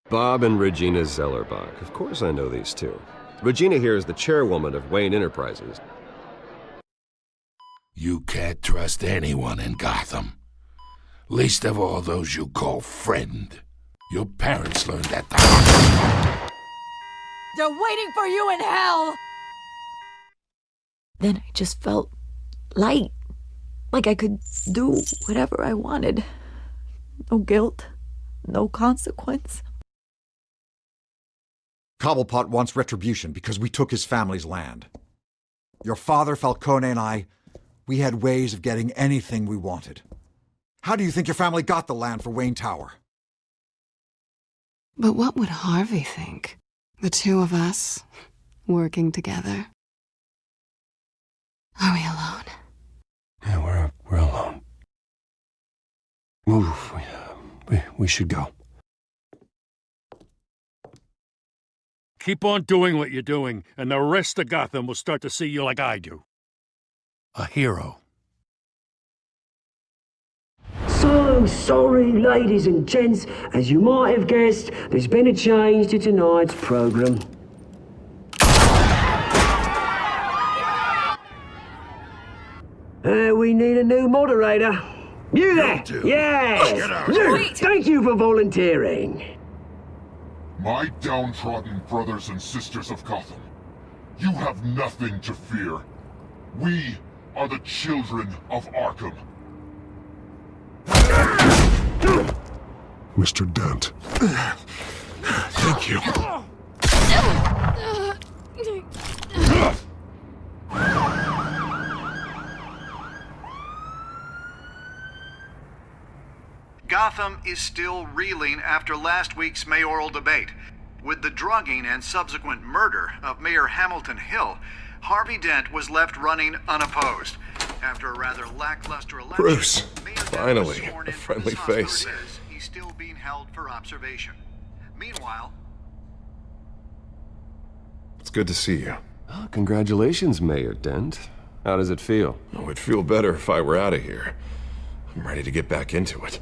Bob and Regina Zellerbach. Of course I know these two. Regina here is the chairwoman of Wayne Enterprises. You can't trust anyone in Gotham. Least of all those you call friend. Your parents learned that the hard way. They're waiting for you in hell! Then I just felt light. Like I could do whatever I wanted. No guilt. No consequence. Cobblepot wants retribution because we took his family's land. Your father, Falcone, and I, we had ways of getting anything we wanted. How do you think your family got the land for Wayne Tower? But what would Harvey think? The two of us, working together. Are we alone? Yeah, we're alone. Oof, we should go. Keep on doing what you're doing, and the rest of Gotham will start to see you like I do. A hero. So sorry, ladies and gents. As you might have guessed, there's been a change to tonight's program. We need a new moderator. You there? Yes! You! Thank you for volunteering. My downtrodden brothers and sisters of Gotham, you have nothing to fear. We are the children of Arkham. Mr. Dent. Thank you. Gotham is still reeling after last week's mayoral debate. With the drugging and subsequent murder of Mayor Hamilton Hill, Harvey Dent was left running unopposed. After a rather lackluster election, Bruce, Mayor Dent finally, was sworn a in for friendly this hospital face. today. He's still being held for observation. Meanwhile, It's good to see you. Oh, congratulations, Mayor Dent. How does it feel? Oh, it'd feel better if I were out of here. I'm ready to get back into it.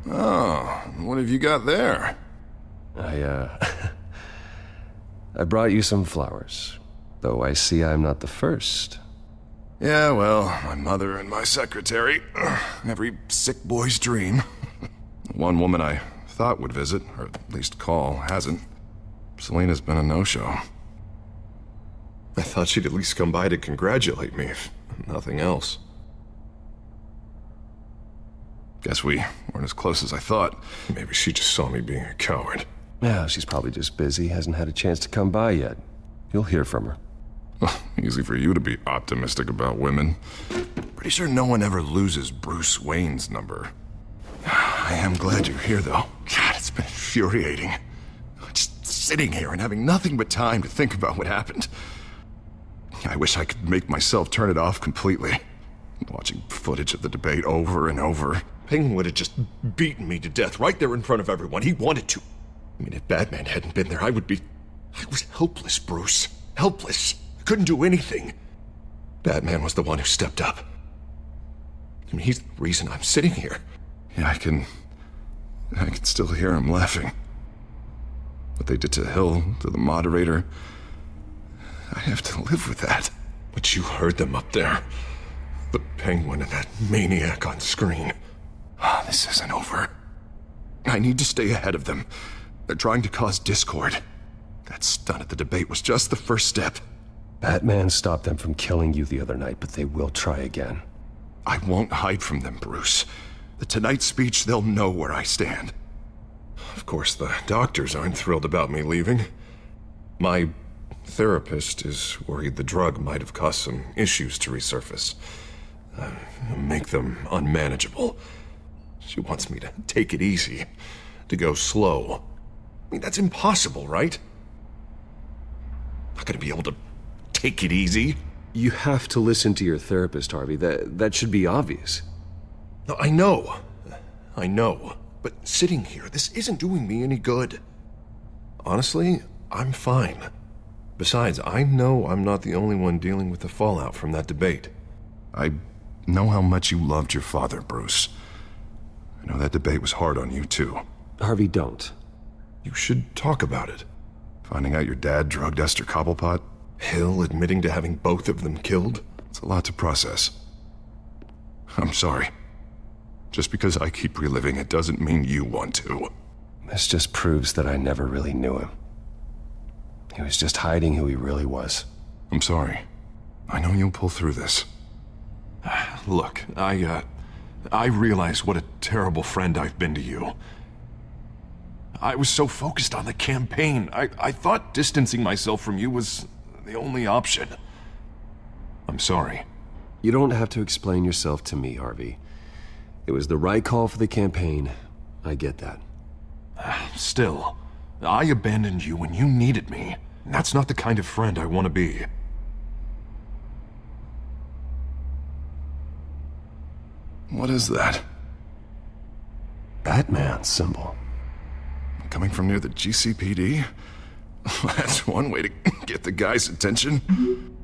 Oh, what have you got there? I brought you some flowers. Though I see I'm not the first. Yeah, well, my mother and my secretary. Every sick boy's dream. One woman I thought would visit, or at least call, hasn't. Selena's been a no-show. I thought she'd at least come by to congratulate me, if nothing else. Guess we weren't as close as I thought. Maybe she just saw me being a coward. Yeah, she's probably just busy, hasn't had a chance to come by yet. You'll hear from her. Well, easy for you to be optimistic about women. Pretty sure no one ever loses Bruce Wayne's number. I am glad you're here, though. God, it's been infuriating. Just sitting here and having nothing but time to think about what happened. I wish I could make myself turn it off completely. Watching footage of the debate over and over. Penguin would have just beaten me to death right there in front of everyone. He wanted to. I mean, if Batman hadn't been there, I was helpless, Bruce. Helpless. I couldn't do anything. Batman was the one who stepped up. I mean, he's the reason I'm sitting here. Yeah, I can still hear him laughing. What they did to Hill, to the moderator, I have to live with that. But you heard them up there. The Penguin and that maniac on screen. This isn't over. I need to stay ahead of them. They're trying to cause discord. That stunt at the debate was just the first step. Batman stopped them from killing you the other night, but they will try again. I won't hide from them, Bruce. The Tonight speech, they'll know where I stand. Of course, the doctors aren't thrilled about me leaving. My therapist is worried the drug might have caused some issues to resurface. Make them unmanageable. She wants me to take it easy, to go slow. I mean, that's impossible, right? Not gonna be able to take it easy. You have to listen to your therapist, Harvey. That should be obvious. No, I know. But sitting here, this isn't doing me any good. Honestly, I'm fine. Besides, I know I'm not the only one dealing with the fallout from that debate. I know how much you loved your father, Bruce. I know that debate was hard on you, too. Harvey, don't. You should talk about it. Finding out your dad drugged Esther Cobblepot, Hill admitting to having both of them killed. It's a lot to process. I'm sorry. Just because I keep reliving it doesn't mean you want to. This just proves that I never really knew him. He was just hiding who he really was. I'm sorry. I know you'll pull through this. Look, I realize what a terrible friend I've been to you. I was so focused on the campaign. I thought distancing myself from you was the only option. I'm sorry. You don't have to explain yourself to me, Harvey. It was the right call for the campaign. I get that. Still, I abandoned you when you needed me. That's not the kind of friend I want to be. What is that? Batman symbol. Coming from near the GCPD? That's one way to get the guy's attention.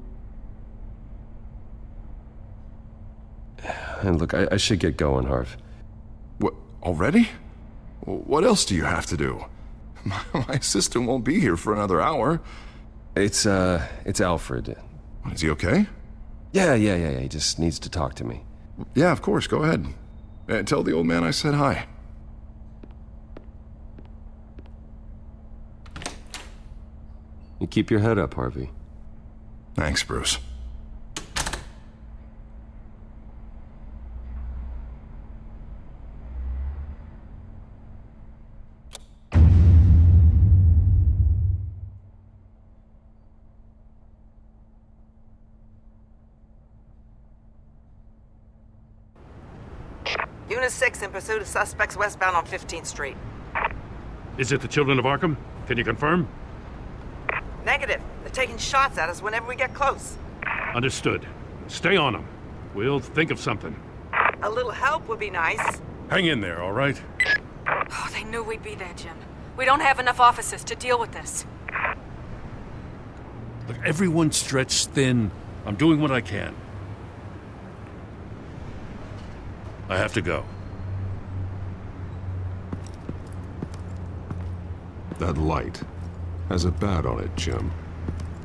And look, I should get going, Harv. What, already? What else do you have to do? My assistant won't be here for another hour. It's Alfred. Is he okay? Yeah, he just needs to talk to me. Yeah, of course, go ahead. Tell the old man I said hi. You keep your head up, Harvey. Thanks, Bruce. Unit 6 in pursuit of suspects westbound on 15th Street. Is it the Children of Arkham? Can you confirm? Negative. They're taking shots at us whenever we get close. Understood. Stay on them. We'll think of something. A little help would be nice. Hang in there, all right? Oh, they knew we'd be there, Jim. We don't have enough officers to deal with this. Look, everyone's stretched thin. I'm doing what I can. I have to go. That light has a bat on it, Jim.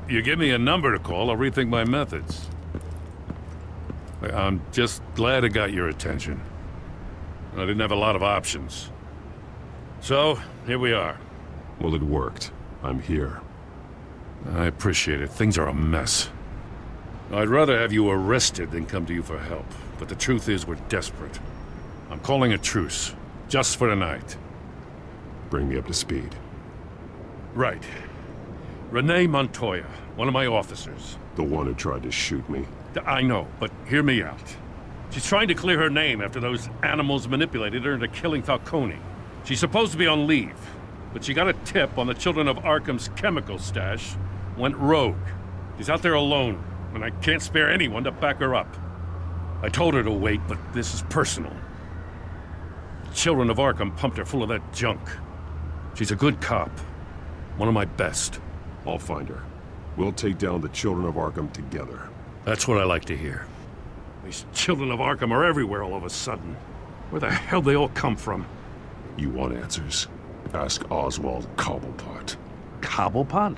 You give me a number to call, I'll rethink my methods. I'm just glad it got your attention. I didn't have a lot of options. So, here we are. Well, it worked. I'm here. I appreciate it. Things are a mess. I'd rather have you arrested than come to you for help. But the truth is, we're desperate. I'm calling a truce. Just for tonight. Bring me up to speed. Right. Renee Montoya, one of my officers. The one who tried to shoot me. I know, but hear me out. She's trying to clear her name after those animals manipulated her into killing Falcone. She's supposed to be on leave, but she got a tip on the Children of Arkham's chemical stash, went rogue. She's out there alone, and I can't spare anyone to back her up. I told her to wait, but this is personal. The Children of Arkham pumped her full of that junk. She's a good cop. One of my best. I'll find her. We'll take down the Children of Arkham together. That's what I like to hear. These Children of Arkham are everywhere all of a sudden. Where the hell they all come from? You want answers? Ask Oswald Cobblepot. Cobblepot?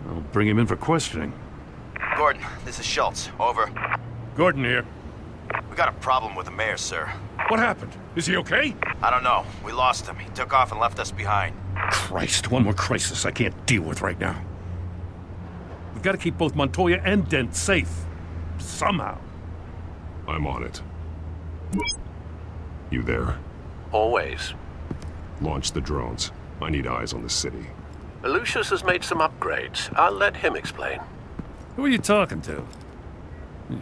I'll bring him in for questioning. Gordon, this is Schultz. Over. Gordon here. We got a problem with the mayor, sir. What happened? Is he okay? I don't know. We lost him. He took off and left us behind. Christ, one more crisis I can't deal with right now. We've got to keep both Montoya and Dent safe. Somehow. I'm on it. You there? Always. Launch the drones. I need eyes on the city. Lucius has made some upgrades. I'll let him explain. Who are you talking to?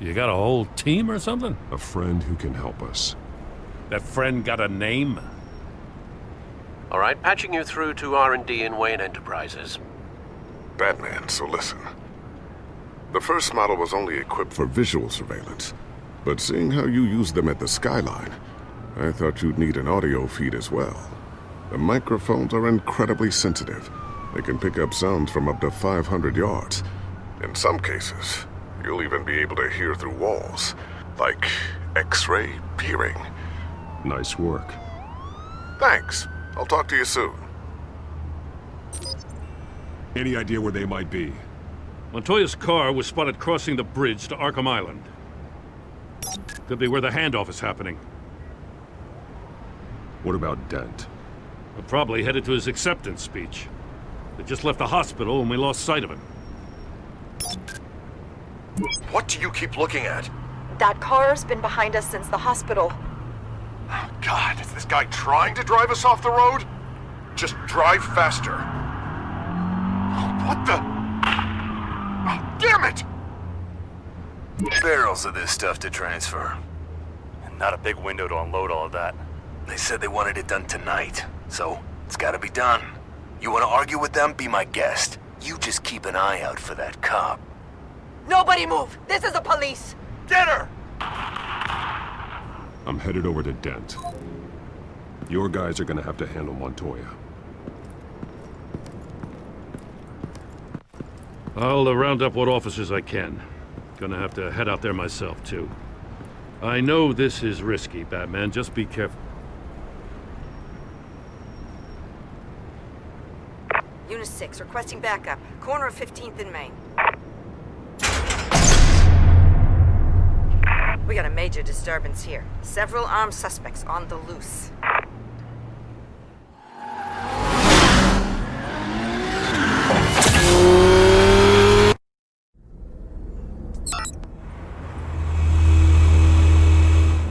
You got a whole team or something? A friend who can help us. That friend got a name? All right, patching you through to R&D in Wayne Enterprises. Batman, so listen. The first model was only equipped for visual surveillance, but seeing how you use them at the skyline, I thought you'd need an audio feed as well. The microphones are incredibly sensitive. They can pick up sounds from up to 500 yards. In some cases, you'll even be able to hear through walls, like X-ray peering. Nice work. Thanks. I'll talk to you soon. Any idea where they might be? Montoya's car was spotted crossing the bridge to Arkham Island. Could be where the handoff is happening. What about Dent? We're probably headed to his acceptance speech. They just left the hospital and we lost sight of him. What do you keep looking at? That car's been behind us since the hospital. Oh, God, is this guy trying to drive us off the road? Just drive faster. Oh, what the? Oh, damn it! Barrels of this stuff to transfer. And not a big window to unload all of that. They said they wanted it done tonight, so it's gotta be done. You wanna argue with them? Be my guest. You just keep an eye out for that cop. Nobody move! This is the police! Get her! I'm headed over to Dent. Your guys are gonna have to handle Montoya. I'll round up what officers I can. Gonna have to head out there myself, too. I know this is risky, Batman. Just be careful. Unit 6, requesting backup. Corner of 15th and Main. We got a major disturbance here. Several armed suspects on the loose.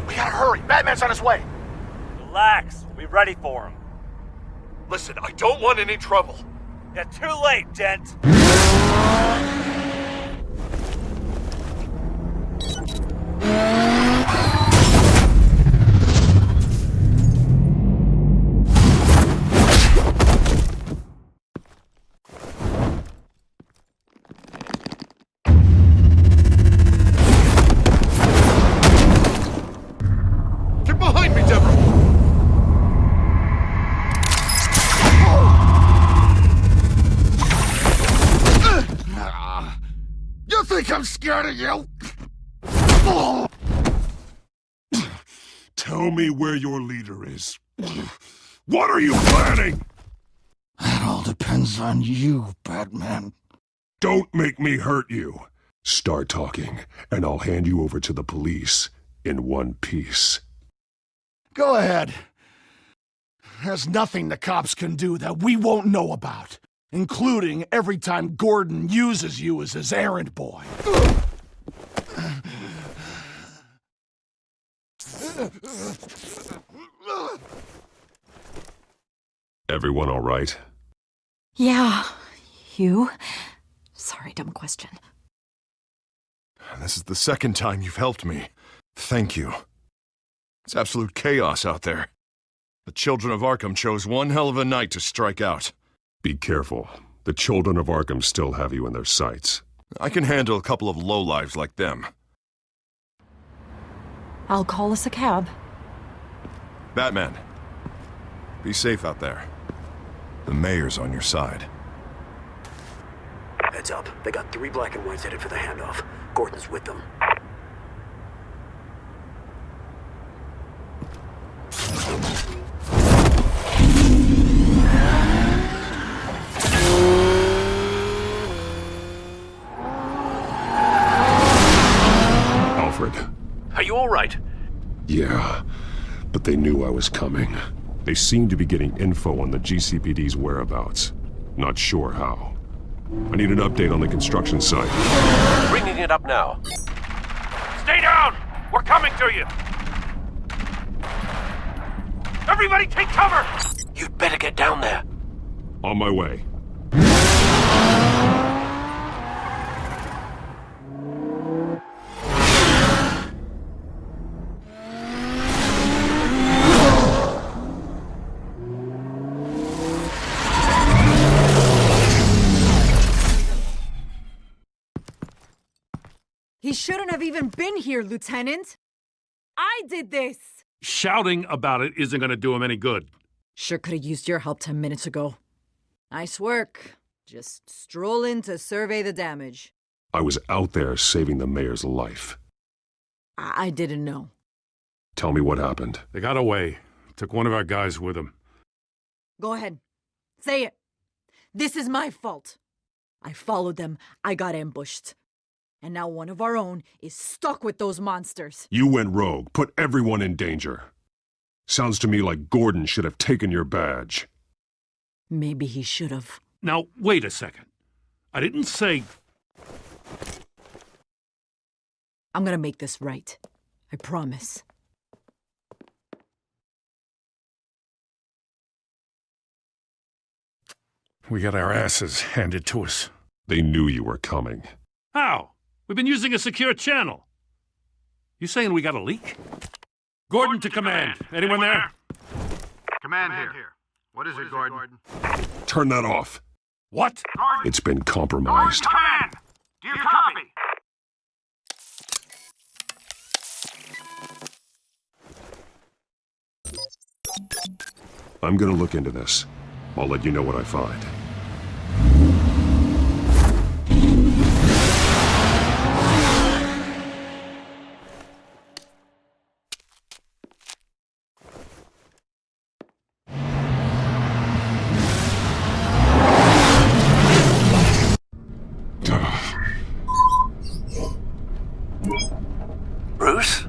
We gotta hurry. Batman's on his way. Relax. We'll be ready for him. Listen, I don't want any trouble. You're too late, Dent. Get behind me, Deborah! You think I'm scared of you? Tell me where your leader is. What are you planning? That all depends on you, Batman. Don't make me hurt you. Start talking, and I'll hand you over to the police in one piece. Go ahead. There's nothing the cops can do that we won't know about, including every time Gordon uses you as his errand boy. Everyone all right? Yeah. You? Sorry, dumb question. This is the second time you've helped me. Thank you. It's absolute chaos out there. The children of Arkham chose one hell of a night to strike out. Be careful. The children of Arkham still have you in their sights. I can handle a couple of lowlives like them. I'll call us a cab. Batman, be safe out there. The mayor's on your side. Heads up. They got 3 black and whites headed for the handoff. Gordon's with them. Alfred. Are you all right? Yeah, but they knew I was coming. They seem to be getting info on the GCPD's whereabouts. Not sure how. I need an update on the construction site. Bringing it up now. Stay down! We're coming to you! Everybody take cover! You'd better get down there. On my way. He shouldn't have even been here, Lieutenant. I did this. Shouting about it isn't gonna do him any good. Sure could have used your help 10 minutes ago. Nice work. Just stroll in to survey the damage. I was out there saving the mayor's life. I didn't know. Tell me what happened. They got away. Took one of our guys with them. Go ahead. Say it. This is my fault. I followed them, I got ambushed. And now one of our own is stuck with those monsters. You went rogue, put everyone in danger. Sounds to me like Gordon should have taken your badge. Maybe he should have. Now, wait a second. I didn't say... I'm gonna make this right. I promise. We got our asses handed to us. They knew you were coming. How? We've been using a secure channel. You saying we got a leak? Gordon to command. Anyone there? Command here. What is it, Gordon? Turn that off. What? It's been compromised. Command! Do you copy? I'm gonna look into this. I'll let you know what I find. Bruce?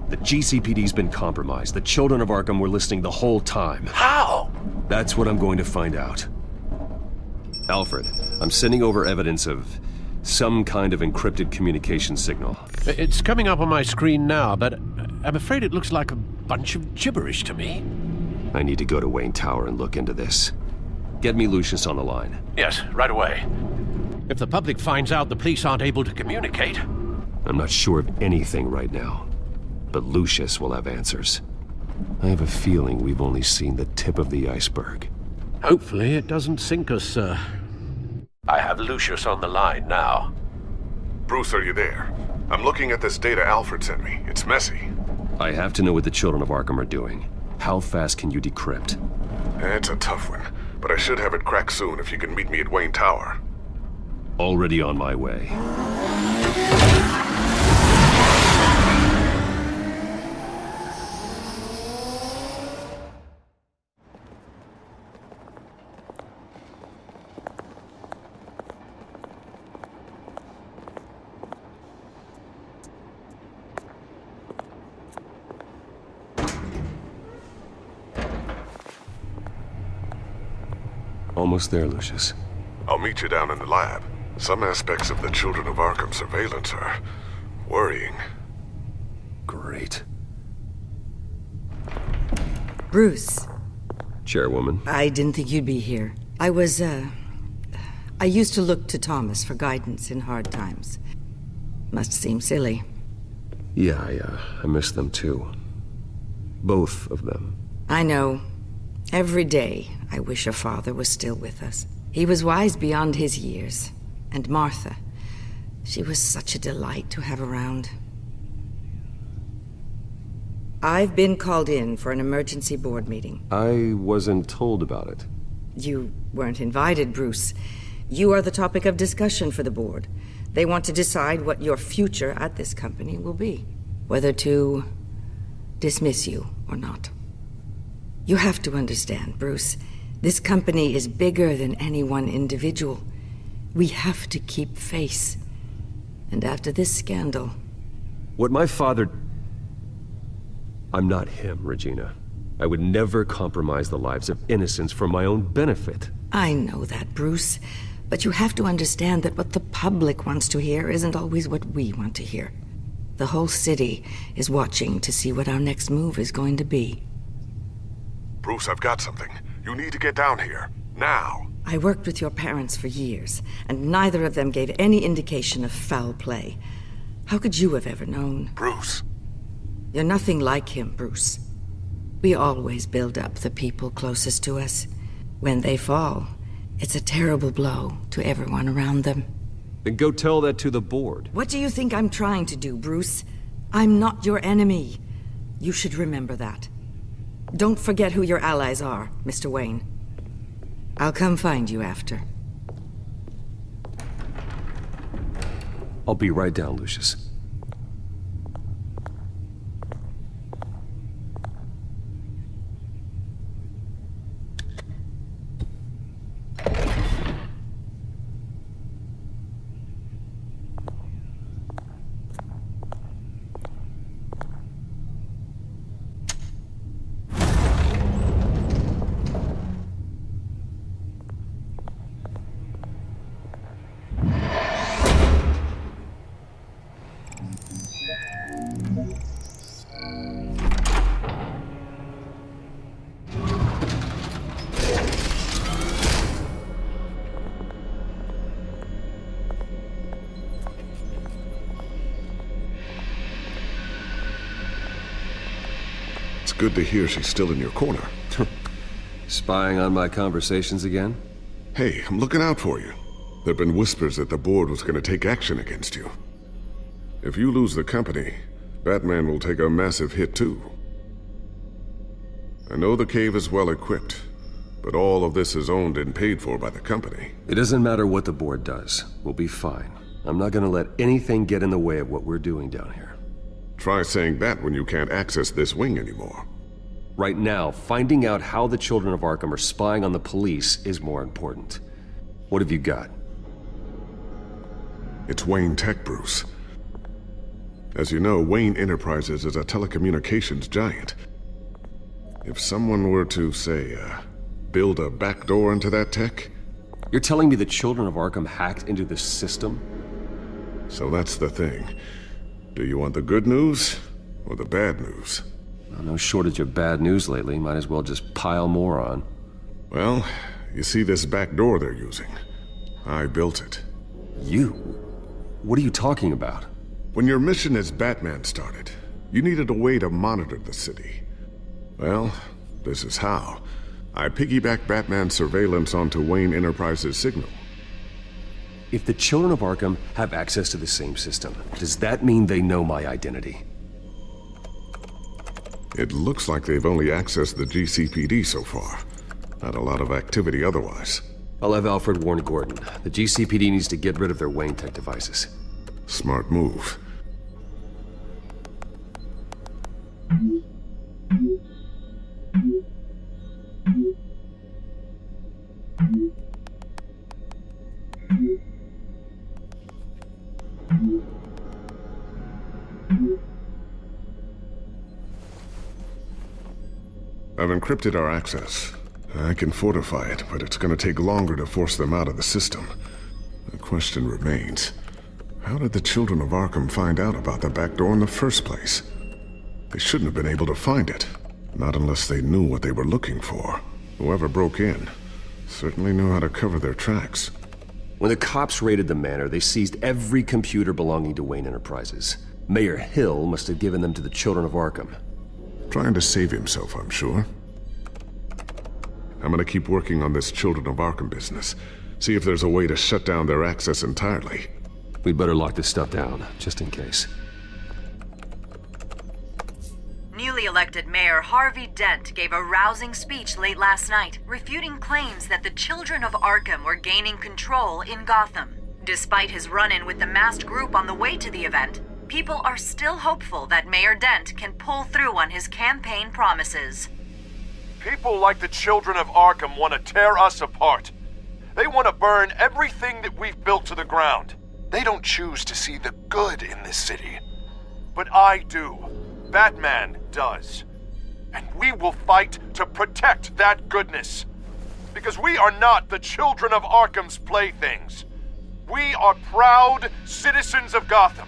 The GCPD's been compromised. The children of Arkham were listening the whole time. How? That's what I'm going to find out. Alfred, I'm sending over evidence of some kind of encrypted communication signal. It's coming up on my screen now, but I'm afraid it looks like a bunch of gibberish to me. I need to go to Wayne Tower and look into this. Get me Lucius on the line. Yes, right away. If the public finds out the police aren't able to communicate... I'm not sure of anything right now, but Lucius will have answers. I have a feeling we've only seen the tip of the iceberg. Hopefully it doesn't sink us, sir. I have Lucius on the line now. Bruce, are you there? I'm looking at this data Alfred sent me. It's messy. I have to know what the children of Arkham are doing. How fast can you decrypt? It's a tough one, but I should have it cracked soon if you can meet me at Wayne Tower. Already on my way. Almost there, Lucius. I'll meet you down in the lab. Some aspects of the Children of Arkham surveillance are worrying. Great. Bruce. Chairwoman. I didn't think you'd be here. I used to look to Thomas for guidance in hard times. Must seem silly. Yeah, I miss them too. Both of them. I know. Every day, I wish a father was still with us. He was wise beyond his years. And Martha, she was such a delight to have around. I've been called in for an emergency board meeting. I wasn't told about it. You weren't invited, Bruce. You are the topic of discussion for the board. They want to decide what your future at this company will be. Whether to dismiss you or not. You have to understand, Bruce. This company is bigger than any one individual. We have to keep face. And after this scandal... What my father... I'm not him, Regina. I would never compromise the lives of innocents for my own benefit. I know that, Bruce. But you have to understand that what the public wants to hear isn't always what we want to hear. The whole city is watching to see what our next move is going to be. Bruce, I've got something. You need to get down here. Now. I worked with your parents for years, and neither of them gave any indication of foul play. How could you have ever known? Bruce. You're nothing like him, Bruce. We always build up the people closest to us. When they fall, it's a terrible blow to everyone around them. Then go tell that to the board. What do you think I'm trying to do, Bruce? I'm not your enemy. You should remember that. Don't forget who your allies are, Mr. Wayne. I'll come find you after. I'll be right down, Lucius. It's good to hear she's still in your corner. Spying on my conversations again? Hey, I'm looking out for you. There've been whispers that the board was going to take action against you. If you lose the company, Batman will take a massive hit too. I know the cave is well equipped, but all of this is owned and paid for by the company. It doesn't matter what the board does. We'll be fine. I'm not gonna let anything get in the way of what we're doing down here. Try saying that when you can't access this wing anymore. Right now, finding out how the children of Arkham are spying on the police is more important. What have you got? It's Wayne Tech, Bruce. As you know, Wayne Enterprises is a telecommunications giant. If someone were to, say, build a backdoor into that tech... You're telling me the children of Arkham hacked into this system? So that's the thing. Do you want the good news or the bad news? Well, no shortage of bad news lately. Might as well just pile more on. Well, you see this back door they're using? I built it. You? What are you talking about? When your mission as Batman started, you needed a way to monitor the city. Well, this is how. I piggybacked Batman's surveillance onto Wayne Enterprises' signal. If the children of Arkham have access to the same system, does that mean they know my identity? It looks like they've only accessed the GCPD so far. Not a lot of activity otherwise. I'll have Alfred warn Gordon. The GCPD needs to get rid of their Wayne Tech devices. Smart move. I've encrypted our access. I can fortify it, but it's going to take longer to force them out of the system. The question remains, how did the children of Arkham find out about the back door in the first place? They shouldn't have been able to find it. Not unless they knew what they were looking for. Whoever broke in certainly knew how to cover their tracks. When the cops raided the manor, they seized every computer belonging to Wayne Enterprises. Mayor Hill must have given them to the children of Arkham. Trying to save himself, I'm sure. I'm gonna keep working on this Children of Arkham business. See if there's a way to shut down their access entirely. We'd better lock this stuff down, just in case. Newly elected Mayor Harvey Dent gave a rousing speech late last night, refuting claims that the children of Arkham were gaining control in Gotham. Despite his run-in with the masked group on the way to the event, people are still hopeful that Mayor Dent can pull through on his campaign promises. People like the children of Arkham want to tear us apart. They want to burn everything that we've built to the ground. They don't choose to see the good in this city. But I do. Batman does. And we will fight to protect that goodness. Because we are not the children of Arkham's playthings. We are proud citizens of Gotham.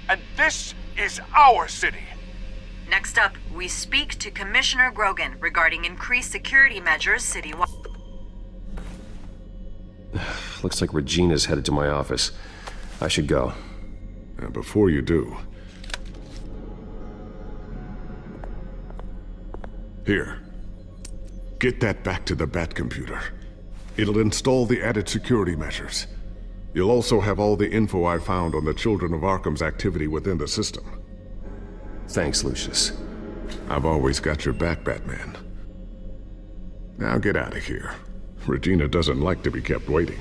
And this is our city. Next up, we speak to Commissioner Grogan regarding increased security measures citywide. Looks like Regina's headed to my office. I should go. Before you do... Here. Get that back to the Bat computer. It'll install the added security measures. You'll also have all the info I found on the Children of Arkham's activity within the system. Thanks, Lucius. I've always got your back, Batman. Now get out of here. Regina doesn't like to be kept waiting.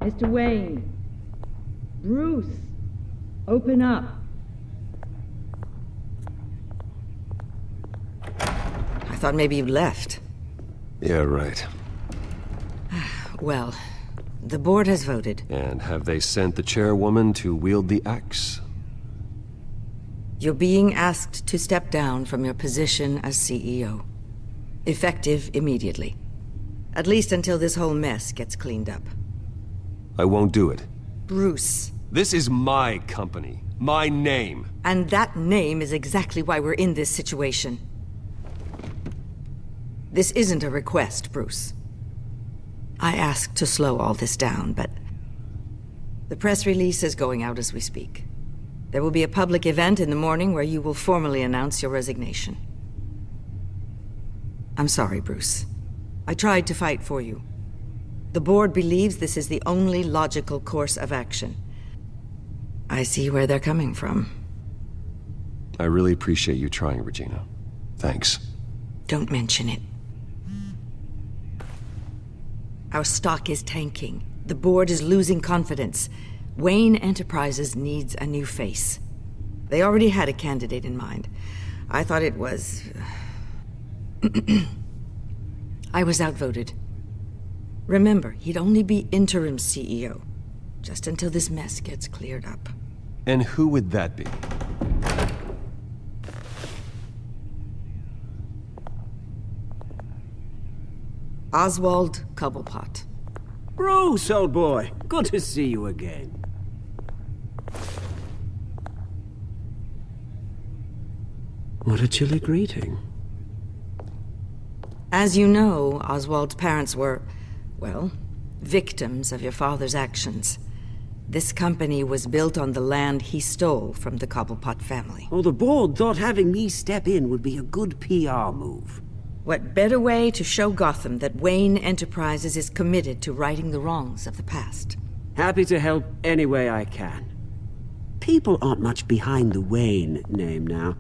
Mr. Wayne. Bruce. Open up. I thought maybe you'd left. Yeah, right. Well, the board has voted. And have they sent the chairwoman to wield the axe? You're being asked to step down from your position as CEO. Effective immediately. At least until this whole mess gets cleaned up. I won't do it. Bruce. This is my company. My name. And that name is exactly why we're in this situation. This isn't a request, Bruce. I asked to slow all this down, but the press release is going out as we speak. There will be a public event in the morning where you will formally announce your resignation. I'm sorry, Bruce. I tried to fight for you. The board believes this is the only logical course of action. I see where they're coming from. I really appreciate you trying, Regina. Thanks. Don't mention it. Our stock is tanking. The board is losing confidence. Wayne Enterprises needs a new face. They already had a candidate in mind. I thought it was... I was outvoted. Remember, he'd only be interim CEO, just until this mess gets cleared up. And who would that be? Oswald Cobblepot. Bruce, old boy. Good to see you again. What a chilly greeting. As you know, Oswald's parents were, well, victims of your father's actions. This company was built on the land he stole from the Cobblepot family. Oh, the board thought having me step in would be a good PR move. What better way to show Gotham that Wayne Enterprises is committed to righting the wrongs of the past? Happy to help any way I can. People aren't much behind the Wayne name now.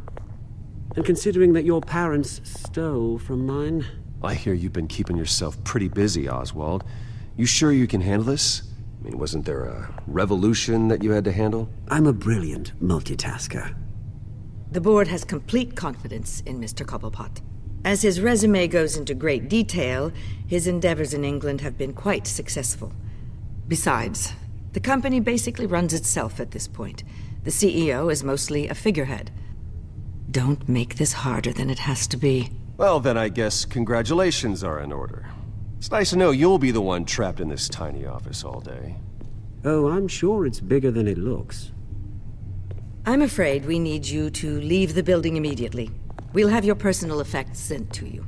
And considering that your parents stole from mine... I hear you've been keeping yourself pretty busy, Oswald. You sure you can handle this? I mean, wasn't there a revolution that you had to handle? I'm a brilliant multitasker. The board has complete confidence in Mr. Cobblepot. As his resume goes into great detail, his endeavors in England have been quite successful. Besides, the company basically runs itself at this point. The CEO is mostly a figurehead. Don't make this harder than it has to be. Well, then I guess congratulations are in order. It's nice to know you'll be the one trapped in this tiny office all day. Oh, I'm sure it's bigger than it looks. I'm afraid we need you to leave the building immediately. We'll have your personal effects sent to you.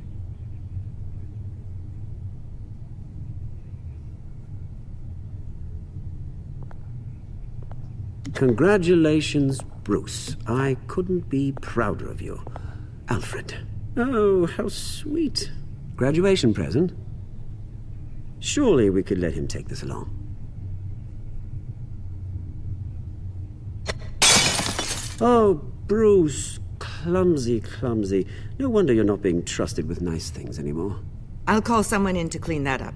Congratulations, Bruce. I couldn't be prouder of you. Alfred. Oh, how sweet. Graduation present? Surely we could let him take this along. Oh, Bruce. Clumsy, clumsy. No wonder you're not being trusted with nice things anymore. I'll call someone in to clean that up.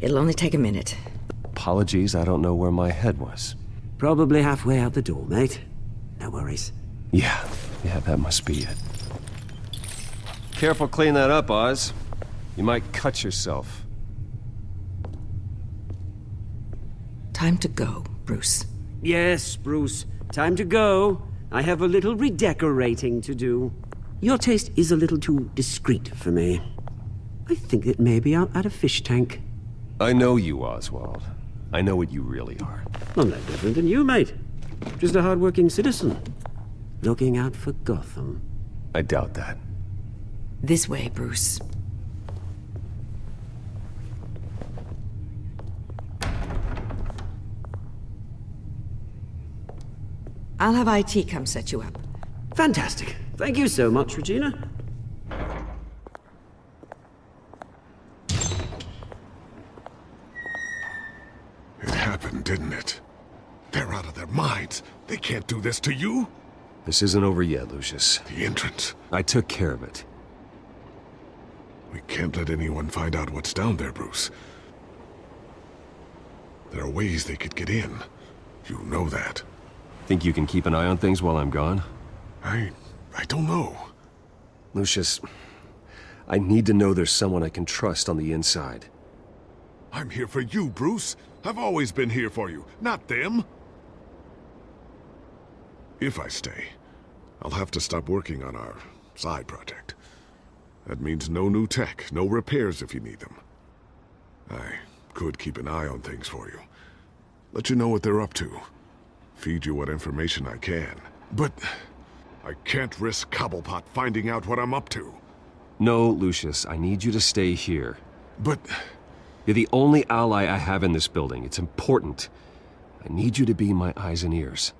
It'll only take a minute. Apologies, I don't know where my head was. Probably halfway out the door, mate. No worries. Yeah, that must be it. Careful clean that up, Oz. You might cut yourself. Time to go, Bruce. Yes, Bruce. Time to go. I have a little redecorating to do. Your taste is a little too discreet for me. I think that maybe I'm at a fish tank. I know you, Oswald. I know what you really are. I'm no different than you, mate. Just a hard-working citizen. Looking out for Gotham. I doubt that. This way, Bruce. I'll have IT come set you up. Fantastic. Thank you so much, Regina. It happened, didn't it? They're out of their minds. They can't do this to you. This isn't over yet, Lucius. The entrance. I took care of it. We can't let anyone find out what's down there, Bruce. There are ways they could get in. You know that. Think you can keep an eye on things while I'm gone? I don't know. Lucius, I need to know there's someone I can trust on the inside. I'm here for you, Bruce. I've always been here for you, not them. If I stay, I'll have to stop working on our side project. That means no new tech, no repairs if you need them. I could keep an eye on things for you. Let you know what they're up to. Feed you what information I can. But I can't risk Cobblepot finding out what I'm up to. No, Lucius, I need you to stay here. But... You're the only ally I have in this building. It's important. I need you to be my eyes and ears.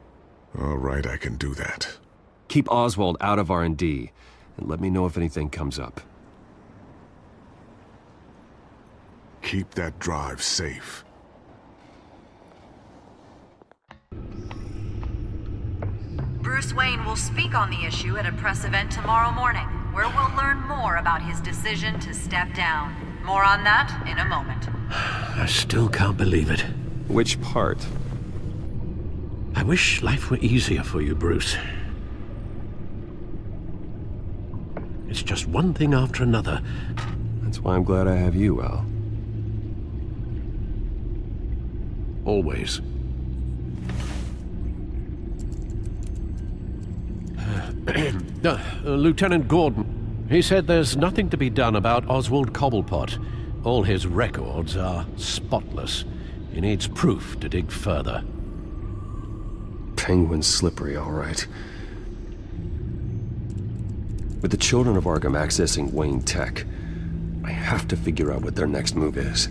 All right, I can do that. Keep Oswald out of R&D, and let me know if anything comes up. Keep that drive safe. Bruce Wayne will speak on the issue at a press event tomorrow morning, where we'll learn more about his decision to step down. More on that in a moment. I still can't believe it. Which part? I wish life were easier for you, Bruce. It's just one thing after another. That's why I'm glad I have you, Al. Always. Lieutenant Gordon. He said there's nothing to be done about Oswald Cobblepot. All his records are spotless. He needs proof to dig further. Penguin's slippery, all right. With the children of Arkham accessing Wayne Tech, I have to figure out what their next move is.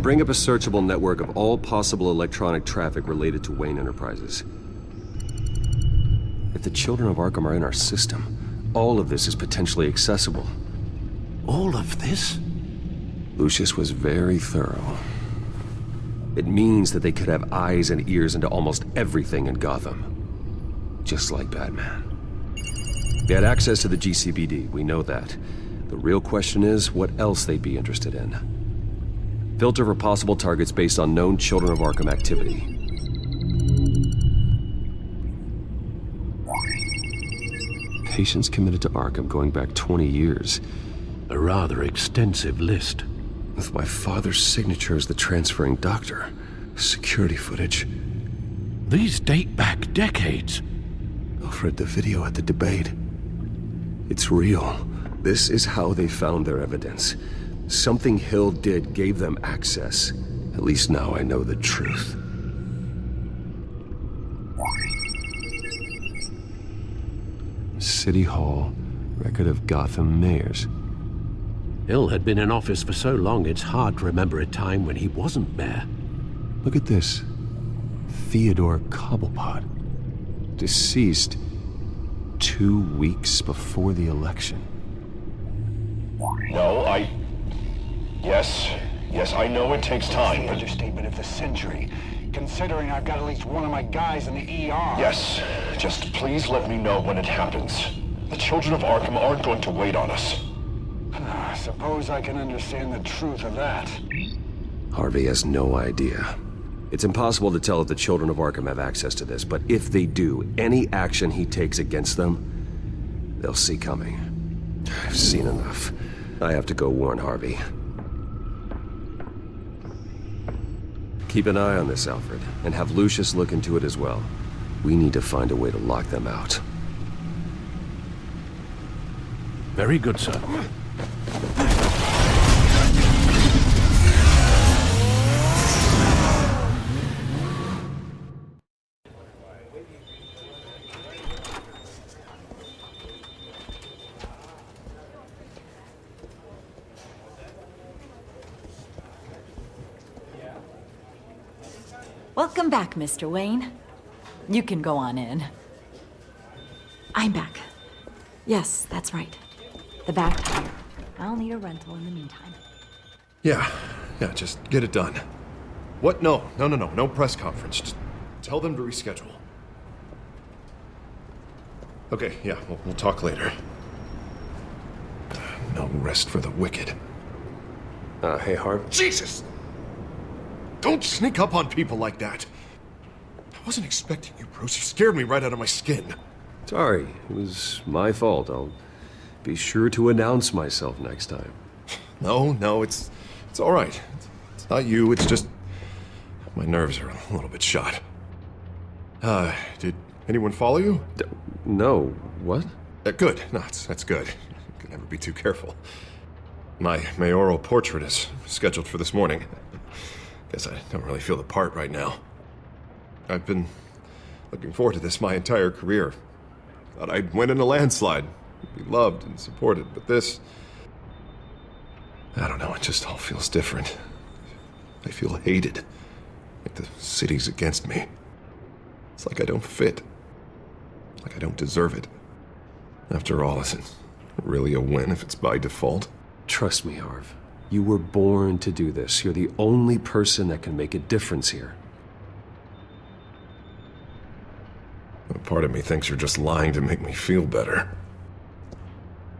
Bring up a searchable network of all possible electronic traffic related to Wayne Enterprises. If the children of Arkham are in our system, all of this is potentially accessible. All of this? Lucius was very thorough. It means that they could have eyes and ears into almost everything in Gotham. Just like Batman. They had access to the GCPD, we know that. The real question is what else they'd be interested in. Filter for possible targets based on known Children of Arkham activity. Patients committed to Arkham going back 20 years. A rather extensive list. With my father's signature as the transferring doctor. Security footage. These date back decades. Alfred, the video at the debate. It's real. This is how they found their evidence. Something Hill did gave them access. At least now I know the truth. City Hall, record of Gotham mayors. Hill had been in office for so long, it's hard to remember a time when he wasn't mayor. Look at this. Theodore Cobblepot. Deceased 2 weeks before the election. No, Yes, I know it takes time, but... Understatement of the century, considering I've got at least one of my guys in the ER. Yes, just please let me know when it happens. The children of Arkham aren't going to wait on us. I suppose I can understand the truth of that. Harvey has no idea. It's impossible to tell if the children of Arkham have access to this, but if they do, any action he takes against them, they'll see coming. I've seen enough. I have to go warn Harvey. Keep an eye on this, Alfred, and have Lucius look into it as well. We need to find a way to lock them out. Very good, sir. Welcome back, Mr. Wayne. You can go on in. I'm back. Yes, that's right. The back tire. I'll need a rental in the meantime. Yeah, just get it done. What? No press conference. Just tell them to reschedule. Okay, yeah, we'll talk later. No rest for the wicked. Hey, Harv. Jesus! Don't sneak up on people like that. I wasn't expecting you, Bruce. You scared me right out of my skin. Sorry, it was my fault. I'll be sure to announce myself next time. No, it's all right. Not you, it's just... my nerves are a little bit shot. Did anyone follow you? No. What? Good. No, that's good. You can never be too careful. My mayoral portrait is scheduled for this morning. Guess I don't really feel the part right now. I've been looking forward to this my entire career. Thought I'd win in a landslide, be loved and supported, but this... I don't know, it just all feels different. I feel hated. Like the city's against me. It's like I don't fit. Like I don't deserve it. After all, is it really a win if it's by default? Trust me, Harv. You were born to do this. You're the only person that can make a difference here. Part of me thinks you're just lying to make me feel better.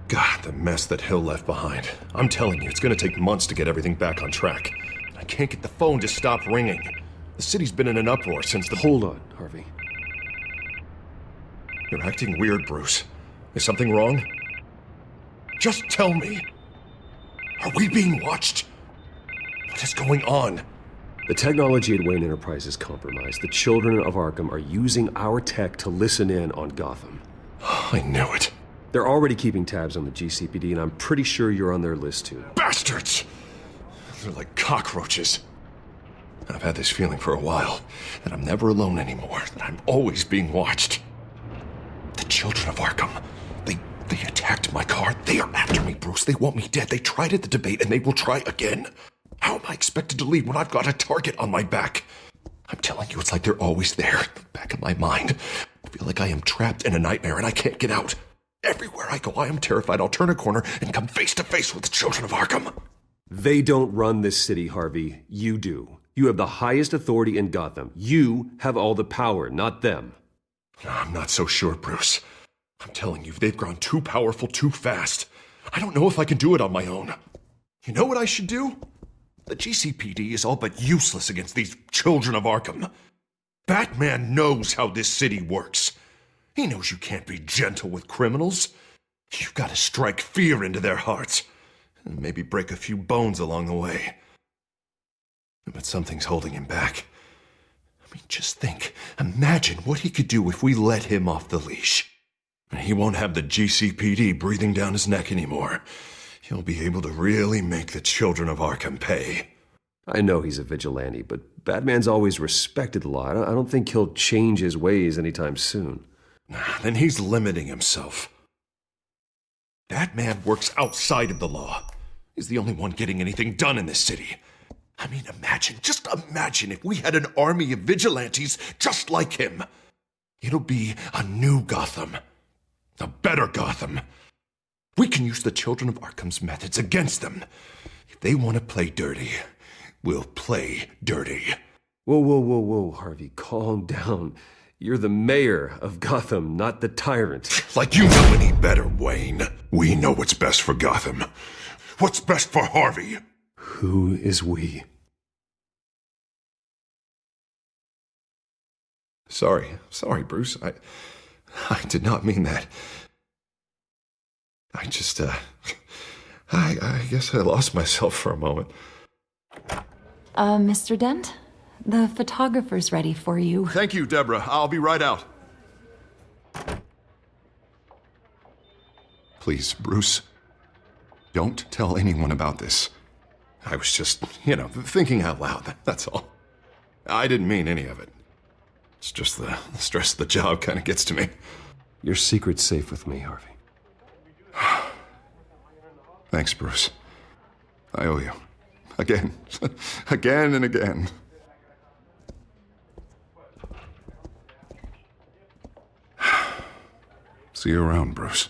God, the mess that Hill left behind. I'm telling you, it's gonna take months to get everything back on track. I can't get the phone to stop ringing. The city's been in an uproar since the... Hold on, Harvey. You're acting weird, Bruce. Is something wrong? Just tell me. Are we being watched? What is going on? The technology at Wayne Enterprise is compromised. The children of Arkham are using our tech to listen in on Gotham. I knew it. They're already keeping tabs on the GCPD, and I'm pretty sure you're on their list too. Bastards! They're like cockroaches. I've had this feeling for a while, that I'm never alone anymore, that I'm always being watched. The children of Arkham, they attacked my car. They are after me, Bruce. They want me dead. They tried at the debate, and they will try again. How am I expected to leave when I've got a target on my back? I'm telling you, it's like they're always there, in the back of my mind. I feel like I am trapped in a nightmare and I can't get out. Everywhere I go, I am terrified I'll turn a corner and come face to face with the children of Arkham. They don't run this city, Harvey. You do. You have the highest authority in Gotham. You have all the power, not them. I'm not so sure, Bruce. I'm telling you, they've grown too powerful too fast. I don't know if I can do it on my own. You know what I should do? The GCPD is all but useless against these children of Arkham. Batman knows how this city works. He knows you can't be gentle with criminals. You've got to strike fear into their hearts, and maybe break a few bones along the way. But something's holding him back. I mean, just think. Imagine what he could do if we let him off the leash. He won't have the GCPD breathing down his neck anymore. He'll be able to really make the children of Arkham pay. I know he's a vigilante, but Batman's always respected the law. I don't think he'll change his ways anytime soon. Then he's limiting himself. Batman works outside of the law. He's the only one getting anything done in this city. I mean, just imagine if we had an army of vigilantes just like him. It'll be a new Gotham. A better Gotham. We can use the children of Arkham's methods against them. If they want to play dirty, we'll play dirty. Whoa, Harvey, calm down. You're the mayor of Gotham, not the tyrant. Like you know any better, Wayne. We know what's best for Gotham. What's best for Harvey? Who is we? Sorry, Bruce. I did not mean that. I just, I guess I lost myself for a moment. Mr. Dent? The photographer's ready for you. Thank you, Deborah. I'll be right out. Please, Bruce, don't tell anyone about this. I was just, thinking out loud, that's all. I didn't mean any of it. It's just the stress of the job kind of gets to me. Your secret's safe with me, Harvey. Thanks, Bruce. I owe you. Again. Again and again. See you around, Bruce.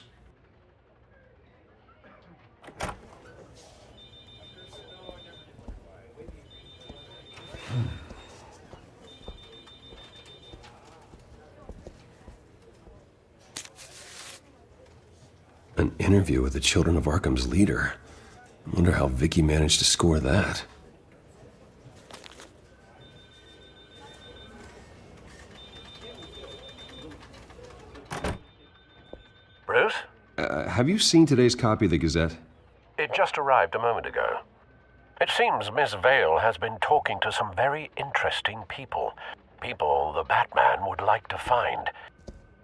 An interview with the Children of Arkham's leader. I wonder how Vicky managed to score that. Bruce? Have you seen today's copy of the Gazette? It just arrived a moment ago. It seems Miss Vale has been talking to some very interesting people. People the Batman would like to find.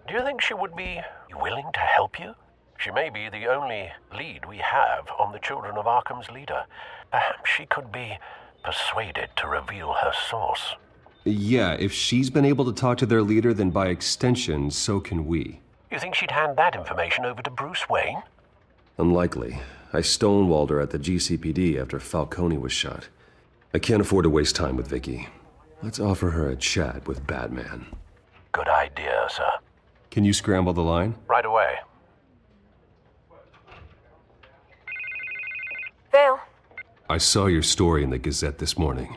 Do you think she would be willing to help you? She may be the only lead we have on the Children of Arkham's leader. Perhaps she could be persuaded to reveal her source. Yeah, if she's been able to talk to their leader, then by extension, so can we. You think she'd hand that information over to Bruce Wayne? Unlikely. I stonewalled her at the GCPD after Falcone was shot. I can't afford to waste time with Vicky. Let's offer her a chat with Batman. Good idea, sir. Can you scramble the line? Right away. Vale. I saw your story in the Gazette this morning.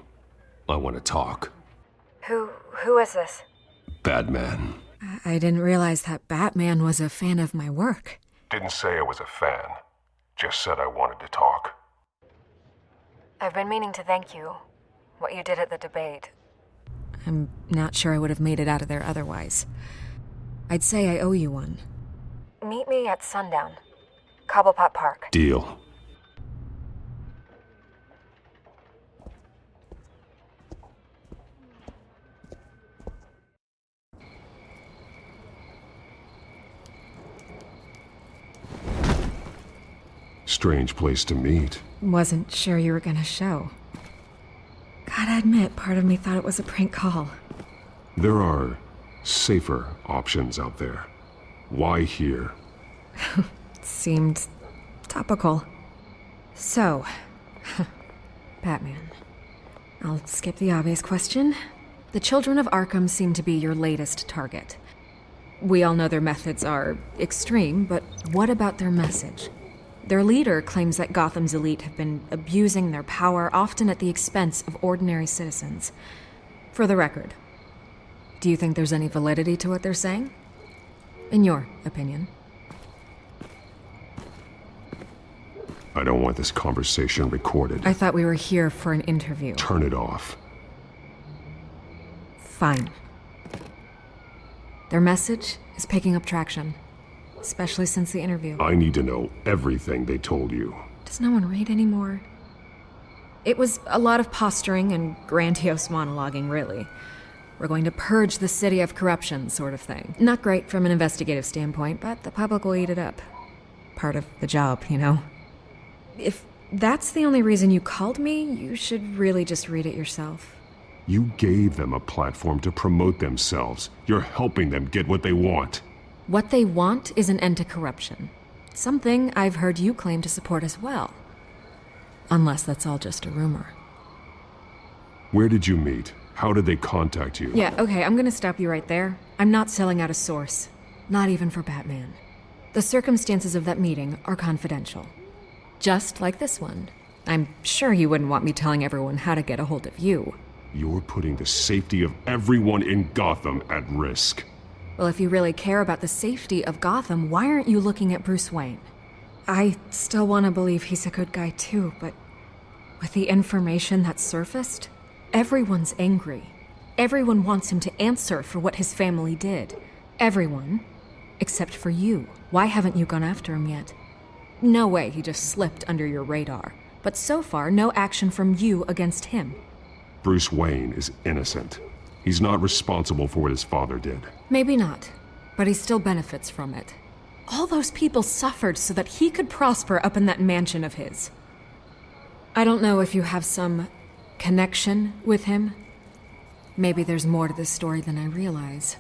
I want to talk. Who is this? Batman. I didn't realize that Batman was a fan of my work. Didn't say I was a fan. Just said I wanted to talk. I've been meaning to thank you. What you did at the debate. I'm not sure I would have made it out of there otherwise. I'd say I owe you one. Meet me at sundown. Cobblepot Park. Deal. Strange place to meet. Wasn't sure you were gonna show. Gotta admit, part of me thought it was a prank call. There are safer options out there. Why here? Seemed topical. So, Batman. I'll skip the obvious question. The Children of Arkham seem to be your latest target. We all know their methods are extreme, but what about their message? Their leader claims that Gotham's elite have been abusing their power, often at the expense of ordinary citizens. For the record, do you think there's any validity to what they're saying? In your opinion? I don't want this conversation recorded. I thought we were here for an interview. Turn it off. Fine. Their message is picking up traction. Especially since the interview. I need to know everything they told you. Does no one read anymore? It was a lot of posturing and grandiose monologuing, really. We're going to purge the city of corruption, sort of thing. Not great from an investigative standpoint, but the public will eat it up. Part of the job, you know? If that's the only reason you called me, you should really just read it yourself. You gave them a platform to promote themselves. You're helping them get what they want. What they want is an end to corruption. Something I've heard you claim to support as well. Unless that's all just a rumor. Where did you meet? How did they contact you? Yeah, okay, I'm gonna stop you right there. I'm not selling out a source. Not even for Batman. The circumstances of that meeting are confidential. Just like this one. I'm sure you wouldn't want me telling everyone how to get a hold of you. You're putting the safety of everyone in Gotham at risk. Well, if you really care about the safety of Gotham, why aren't you looking at Bruce Wayne? I still want to believe he's a good guy too, but with the information that surfaced, everyone's angry. Everyone wants him to answer for what his family did. Everyone, except for you. Why haven't you gone after him yet? No way he just slipped under your radar. But so far, no action from you against him. Bruce Wayne is innocent. He's not responsible for what his father did. Maybe not, but he still benefits from it. All those people suffered so that he could prosper up in that mansion of his. I don't know if you have some connection with him. Maybe there's more to this story than I realize.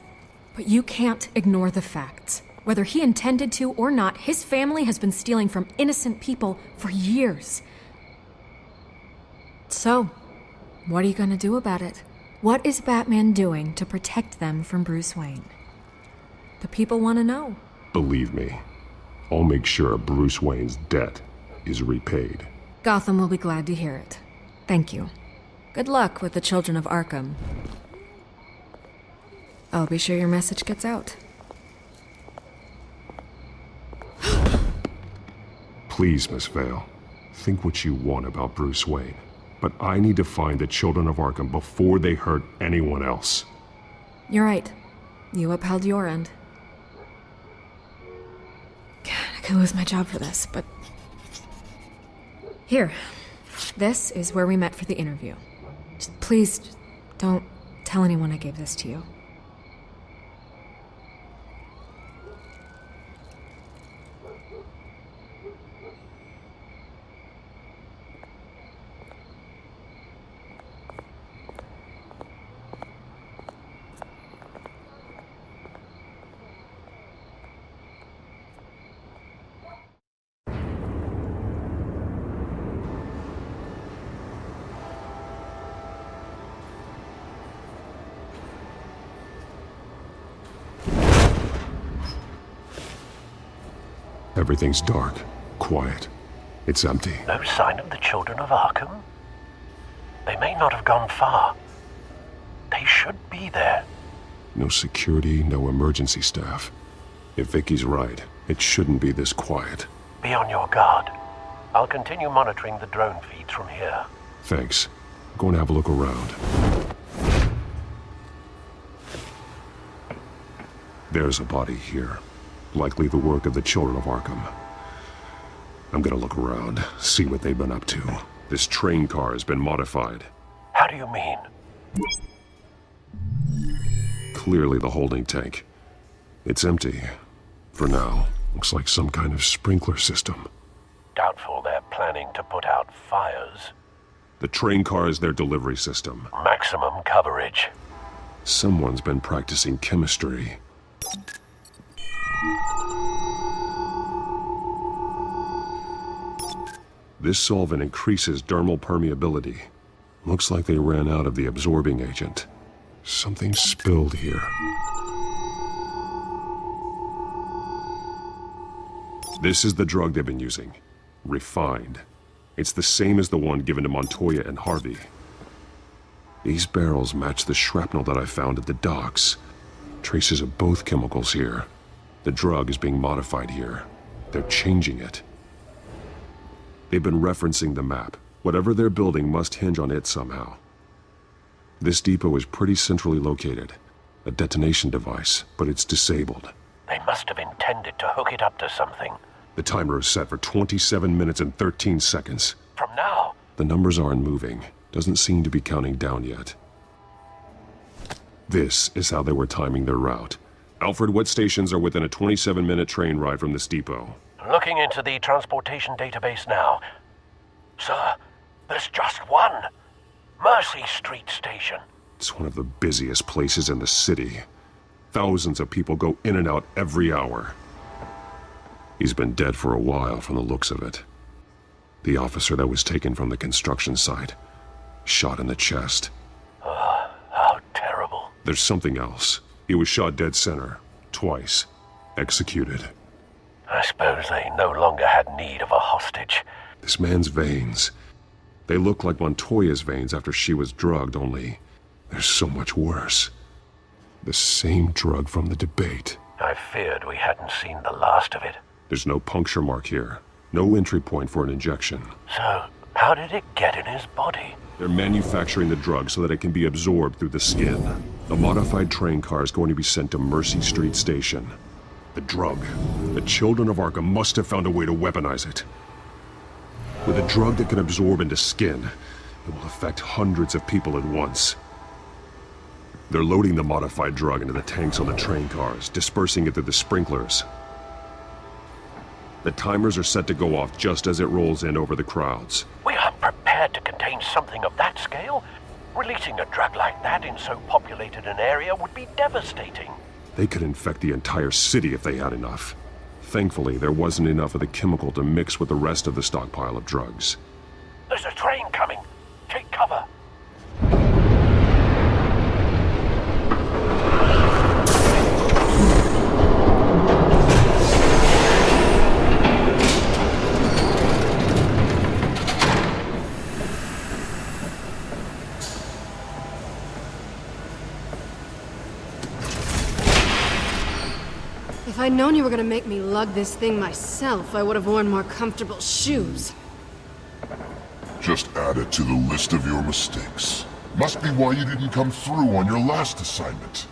But you can't ignore the facts. Whether he intended to or not, his family has been stealing from innocent people for years. So, what are you gonna do about it? What is Batman doing to protect them from Bruce Wayne? The people want to know. Believe me, I'll make sure Bruce Wayne's debt is repaid. Gotham will be glad to hear it. Thank you. Good luck with the Children of Arkham. I'll be sure your message gets out. Please, Miss Vale, think what you want about Bruce Wayne. But I need to find the Children of Arkham before they hurt anyone else. You're right. You upheld your end. God, I could lose my job for this, but... Here. This is where we met for the interview. Please, don't tell anyone I gave this to you. Everything's dark, quiet. It's empty. No sign of the children of Arkham? They may not have gone far. They should be there. No security, no emergency staff. If Vicky's right, it shouldn't be this quiet. Be on your guard. I'll continue monitoring the drone feeds from here. Thanks. I'm going to have a look around. There's a body here. Likely the work of the children of Arkham. I'm gonna look around, see what they've been up to. This train car has been modified. How do you mean? Clearly the holding tank. It's empty. For now. Looks like some kind of sprinkler system. Doubtful they're planning to put out fires. The train car is their delivery system. Maximum coverage. Someone's been practicing chemistry. This solvent increases dermal permeability. Looks like they ran out of the absorbing agent. Something spilled here. This is the drug they've been using. Refined. It's the same as the one given to Montoya and Harvey. These barrels match the shrapnel that I found at the docks. Traces of both chemicals here. The drug is being modified here. They're changing it. They've been referencing the map. Whatever they're building must hinge on it somehow. This depot is pretty centrally located. A detonation device, but it's disabled. They must have intended to hook it up to something. The timer is set for 27 minutes and 13 seconds. From now? The numbers aren't moving. Doesn't seem to be counting down yet. This is how they were timing their route. Alfred, what stations are within a 27-minute train ride from this depot? Looking into the transportation database now. Sir, there's just one. Mercy Street Station. It's one of the busiest places in the city. Thousands of people go in and out every hour. He's been dead for a while from the looks of it. The officer that was taken from the construction site. Shot in the chest. How terrible. There's something else. He was shot dead center. Twice. Executed. I suppose they no longer had need of a hostage. This man's veins. They look like Montoya's veins after she was drugged, only they're so much worse. The same drug from the debate. I feared we hadn't seen the last of it. There's no puncture mark here. No entry point for an injection. So, how did it get in his body? They're manufacturing the drug so that it can be absorbed through the skin. The modified train car is going to be sent to Mercy Street Station. The drug. The children of Arkham must have found a way to weaponize it. With a drug that can absorb into skin, it will affect hundreds of people at once. They're loading the modified drug into the tanks on the train cars, dispersing it through the sprinklers. The timers are set to go off just as it rolls in over the crowds. We aren't prepared to contain something of that scale. Releasing a drug like that in so populated an area would be devastating. They could infect the entire city if they had enough. Thankfully, there wasn't enough of the chemical to mix with the rest of the stockpile of drugs. There's a train coming. Take cover. If I'd known you were gonna make me lug this thing myself, I would have worn more comfortable shoes. Just add it to the list of your mistakes. Must be why you didn't come through on your last assignment.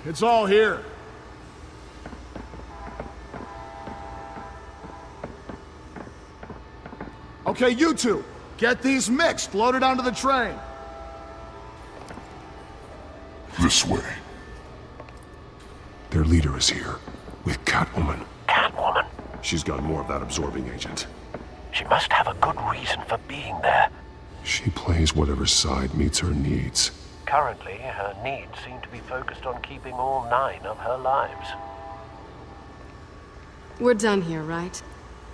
It's all here. Okay, you two, get these mixed, loaded onto the train. This way. Their leader is here, with Catwoman. Catwoman? She's got more of that absorbing agent. She must have a good reason for being there. She plays whatever side meets her needs. Currently, her needs seem to be focused on keeping all 9 of her lives. We're done here, right?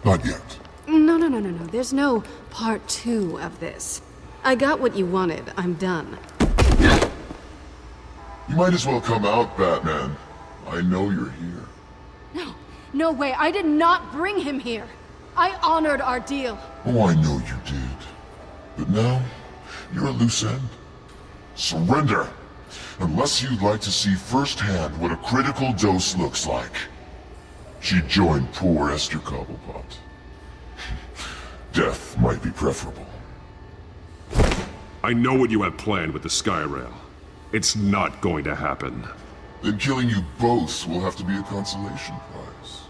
Not yet. No. There's no part 2 of this. I got what you wanted. I'm done. You might as well come out, Batman. I know you're here. No way. I did not bring him here. I honored our deal. Oh, I know you did. But now, you're a loose end. Surrender! Unless you'd like to see firsthand what a critical dose looks like. She joined poor Esther Cobblepot. Death might be preferable. I know what you have planned with the Skyrail. It's not going to happen. Then killing you both will have to be a consolation prize.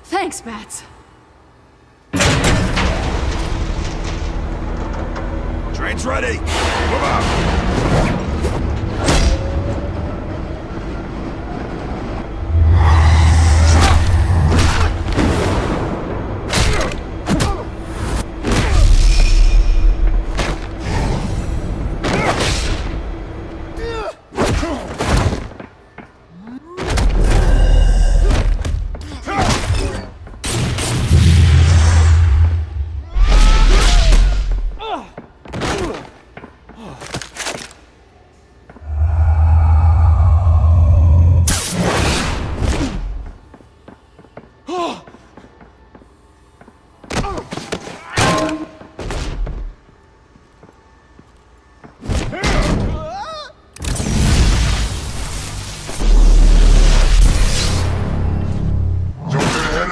Thanks, Bats. Train's ready! Move out!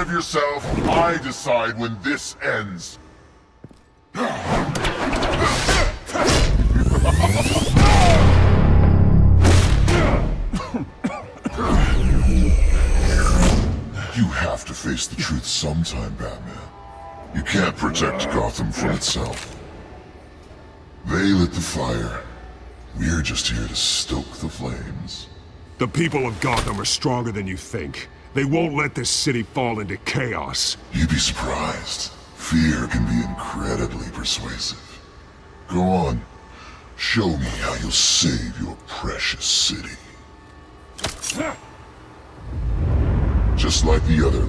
Yourself, I decide when this ends. You have to face the truth sometime, Batman. You can't protect Gotham from itself. They lit the fire. We're just here to stoke the flames. The people of Gotham are stronger than you think. They won't let this city fall into chaos. You'd be surprised. Fear can be incredibly persuasive. Go on. Show me how you'll save your precious city. Just like the other.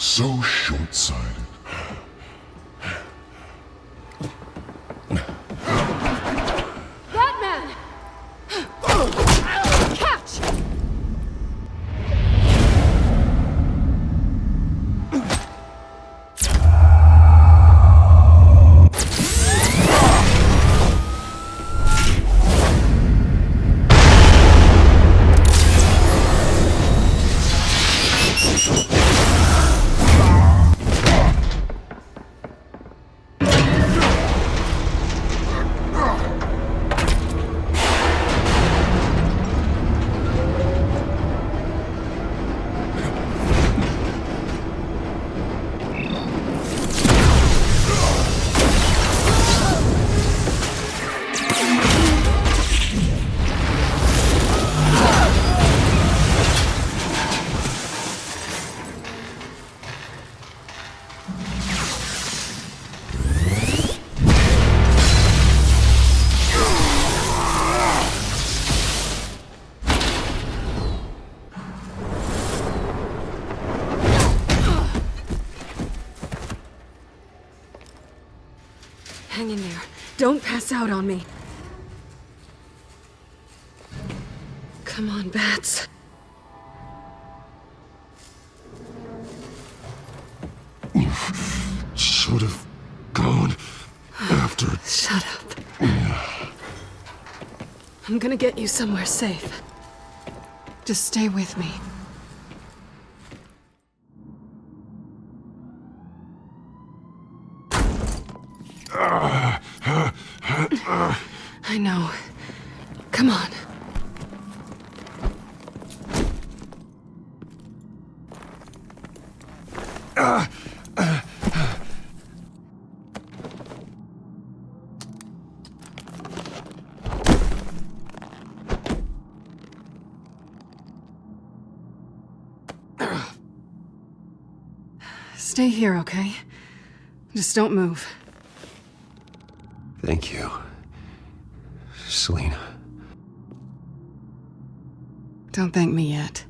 So short-sighted. Batman! Catch! Hang in there. Don't pass out on me. Come on, Bats. You should have gone after... Shut up. I'm gonna get you somewhere safe. Just stay with me. I know. Come on. Stay here, okay? Just don't move. Thank you, Selina. Don't thank me yet.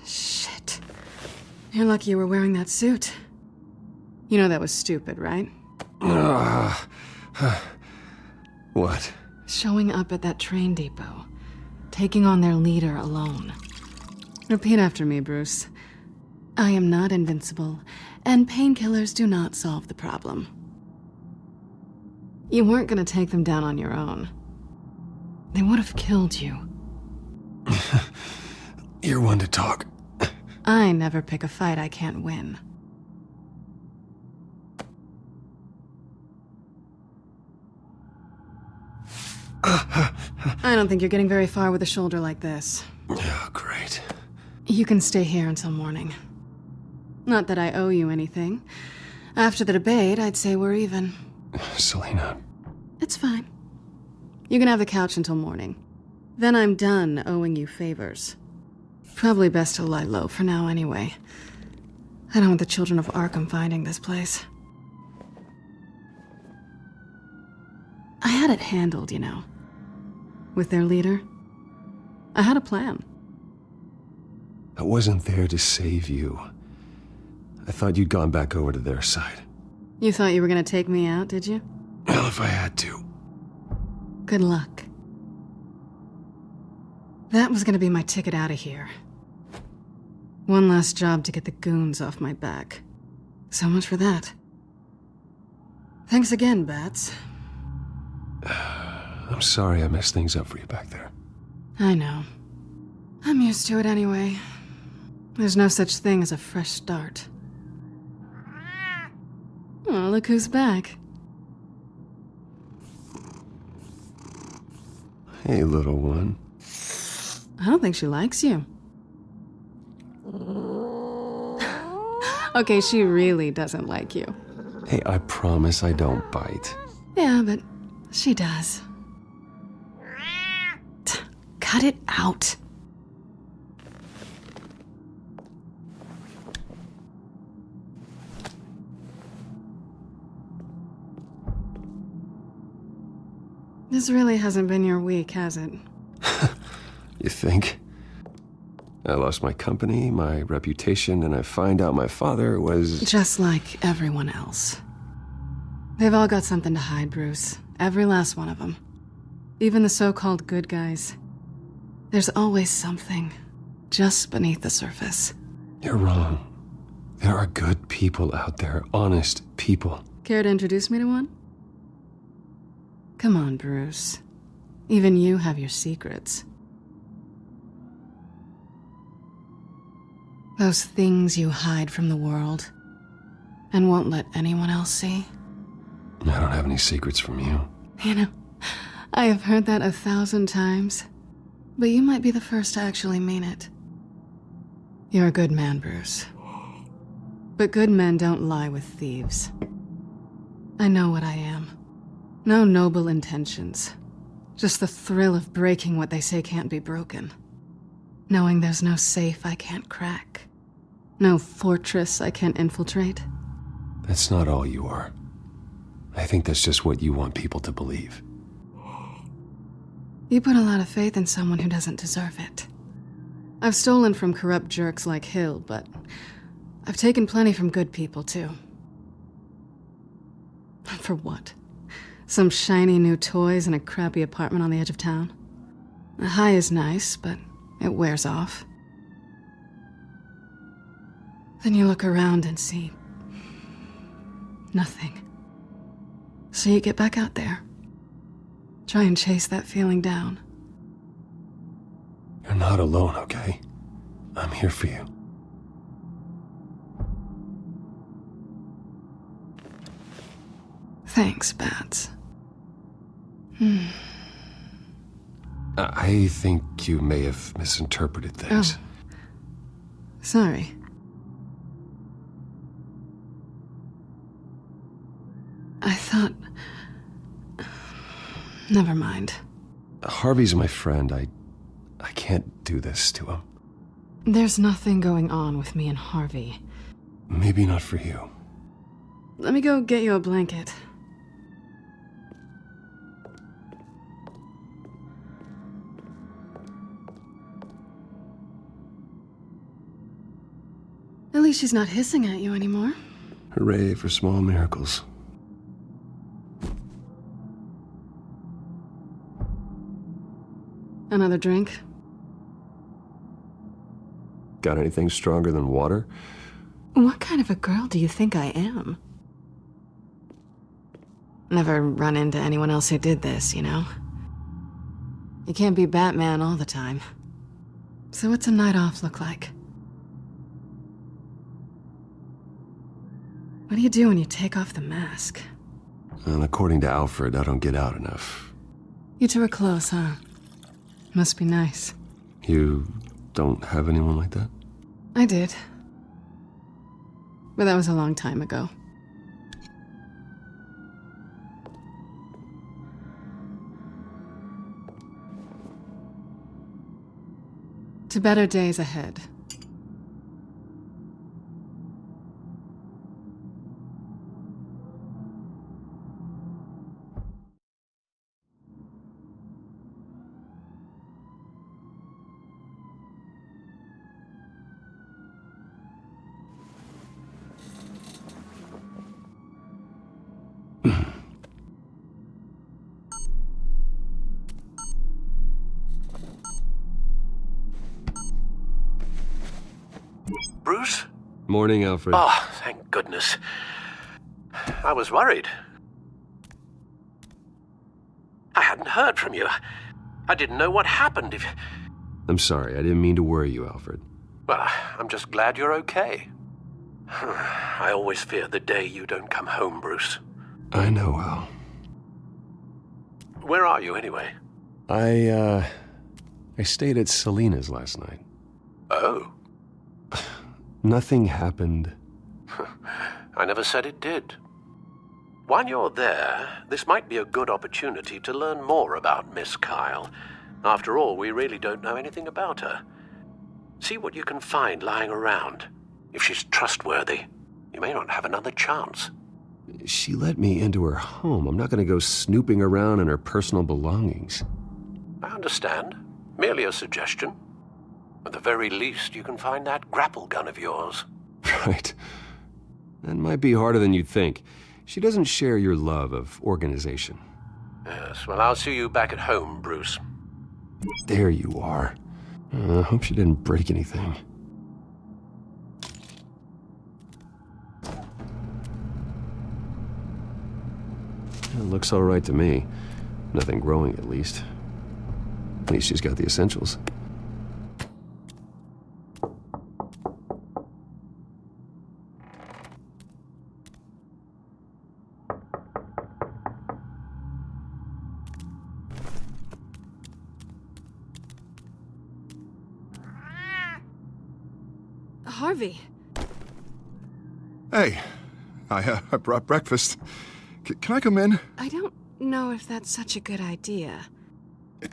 Shit. You're lucky you were wearing that suit. You know that was stupid, right? What? Showing up at that train depot. Taking on their leader alone. Repeat after me, Bruce. I am not invincible, and painkillers do not solve the problem. You weren't gonna take them down on your own. They would have killed you. You're one to talk. I never pick a fight I can't win. I don't think you're getting very far with a shoulder like this. Oh, great. You can stay here until morning. Not that I owe you anything. After the debate, I'd say we're even. Selina. It's fine. You can have the couch until morning. Then I'm done owing you favors. Probably best to lie low for now anyway. I don't want the children of Arkham finding this place. I had it handled, you know. With their leader. I had a plan. I wasn't there to save you. I thought you'd gone back over to their side. You thought you were gonna take me out, did you? Well, if I had to. Good luck. That was gonna be my ticket out of here. One last job to get the goons off my back. So much for that. Thanks again, Bats. I'm sorry I messed things up for you back there. I know. I'm used to it anyway. There's no such thing as a fresh start. Oh, look who's back. Hey, little one. I don't think she likes you. Okay, she really doesn't like you. Hey, I promise I don't bite. Yeah, but she does. Cut it out. This really hasn't been your week, has it? You think? I lost my company, my reputation, and I find out my father was... Just like everyone else. They've all got something to hide, Bruce. Every last one of them. Even the so-called good guys. There's always something just beneath the surface. You're wrong. There are good people out there, honest people. Care to introduce me to one? Come on, Bruce. Even you have your secrets. Those things you hide from the world and won't let anyone else see. I don't have any secrets from you. You know, I have heard that 1,000 times, but you might be the first to actually mean it. You're a good man, Bruce. But good men don't lie with thieves. I know what I am. No noble intentions. Just the thrill of breaking what they say can't be broken. Knowing there's no safe I can't crack. No fortress I can't infiltrate. That's not all you are. I think that's just what you want people to believe. You put a lot of faith in someone who doesn't deserve it. I've stolen from corrupt jerks like Hill, but I've taken plenty from good people, too. For what? Some shiny new toys and a crappy apartment on the edge of town? The high is nice, but it wears off. Then you look around and see nothing. So you get back out there. Try and chase that feeling down. You're not alone, okay? I'm here for you. Thanks, Bats. I think you may have misinterpreted things. Oh. Sorry. I thought... Never mind. Harvey's my friend. I can't do this to him. There's nothing going on with me and Harvey. Maybe not for you. Let me go get you a blanket. At least she's not hissing at you anymore. Hooray for small miracles. Another drink? Got anything stronger than water? What kind of a girl do you think I am? Never run into anyone else who did this, you know? You can't be Batman all the time. So what's a night off look like? What do you do when you take off the mask? And according to Alfred, I don't get out enough. You two are close, huh? Must be nice. You don't have anyone like that? I did. But that was a long time ago. To better days ahead. Bruce? Morning, Alfred. Oh, thank goodness. I was worried. I hadn't heard from you. I didn't know what happened if... I'm sorry, I didn't mean to worry you, Alfred. Well, I'm just glad you're okay. I always fear the day you don't come home, Bruce. I know, Al. Where are you, anyway? I stayed at Selena's last night. Oh. Nothing happened. I never said it did. While you're there, this might be a good opportunity to learn more about Miss Kyle. After all, we really don't know anything about her. See what you can find lying around. If she's trustworthy, you may not have another chance. She let me into her home. I'm not going to go snooping around in her personal belongings. I understand. Merely a suggestion. At the very least, you can find that grapple gun of yours. Right. That might be harder than you'd think. She doesn't share your love of organization. Yes, well, I'll see you back at home, Bruce. There you are. I hope she didn't break anything. It looks all right to me. Nothing growing, at least. At least she's got the essentials. Harvey. Hey, I brought breakfast. Can I come in? I don't know if that's such a good idea.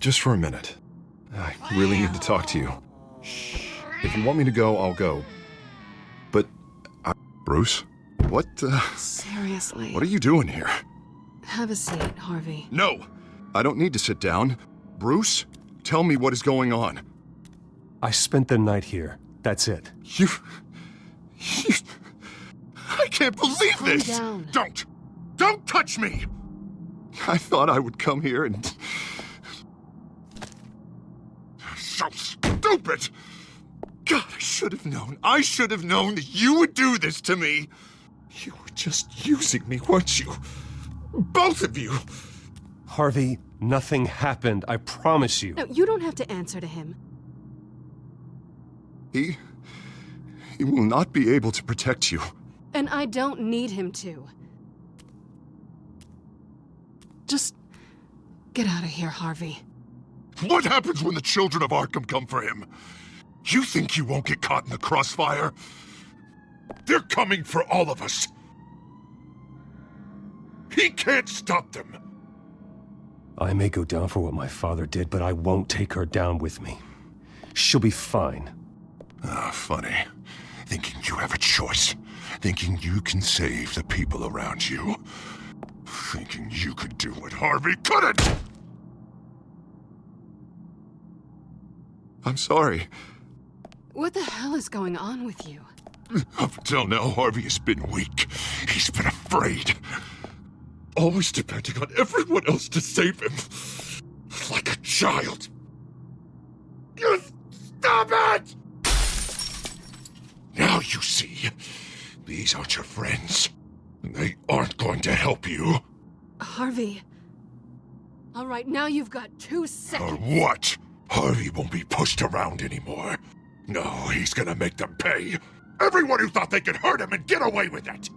Just for a minute. I really need to talk to you. If you want me to go, I'll go. But, Bruce? What, Seriously. What are you doing here? Have a seat, Harvey. No! I don't need to sit down. Bruce, tell me what is going on. I spent the night here. That's it. You... I can't believe Calm this! down. Don't touch me! I thought I would come here and... So stupid! God, I should have known. I should have known that you would do this to me. You were just using me, weren't you? Both of you! Harvey, nothing happened. I promise you. No, you don't have to answer to him. He will not be able to protect you. And I don't need him to. Just get out of here, Harvey. What happens when the children of Arkham come for him? You think you won't get caught in the crossfire? They're coming for all of us. He can't stop them. I may go down for what my father did, but I won't take her down with me. She'll be fine. Ah, funny. Thinking you have a choice. Thinking you can save the people around you. Thinking you could do what Harvey couldn't! I'm sorry. What the hell is going on with you? Up until now, Harvey has been weak. He's been afraid. Always depending on everyone else to save him. Like a child. You stop it! Now you see. These aren't your friends. And they aren't going to help you. Harvey. All right, now you've got 2 seconds. Or what? Harvey won't be pushed around anymore. No, he's gonna make them pay. Everyone who thought they could hurt him and get away with it.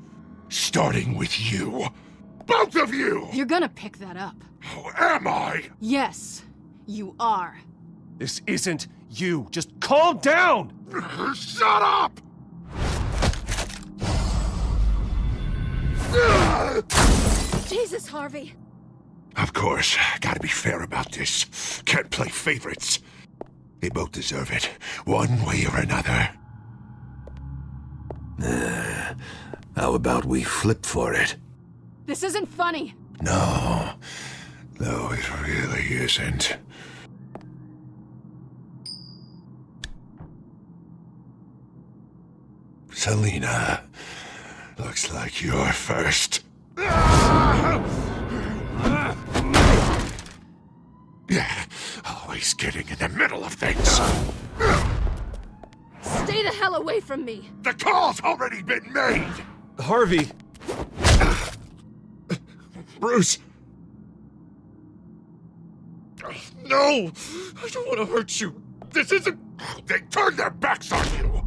Starting with you. Both of you! You're gonna pick that up. Oh, am I? Yes, you are. This isn't you. Just calm down! Shut up! Jesus, Harvey. Of course, gotta be fair about this. Can't play favorites. They both deserve it, one way or another. How about we flip for it? This isn't funny. No, it really isn't. Selina, looks like you're first. Yeah, always getting in the middle of things. Stay the hell away from me. The call's already been made! Harvey! Bruce! No! I don't want to hurt you. This isn't... They turned their backs on you!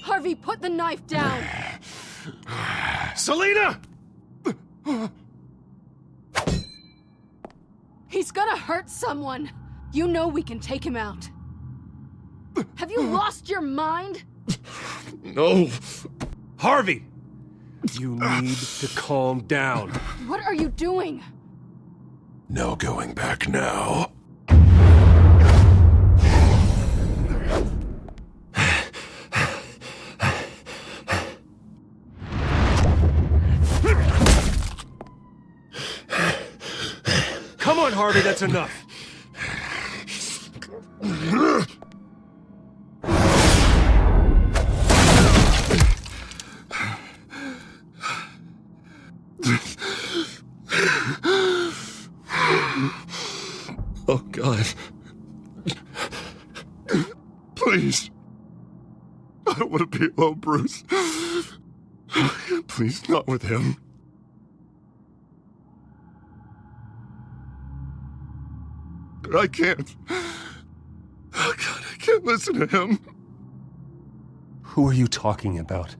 Harvey, put the knife down. Selina! He's gonna hurt someone. You know we can take him out. Have you lost your mind? No. Harvey! You need to calm down. What are you doing? No going back now. Come on, Harvey, that's enough. Oh, God. Please. I don't want to be alone, Bruce. Please, not with him. But I can't. Oh, God, I can't listen to him. Who are you talking about?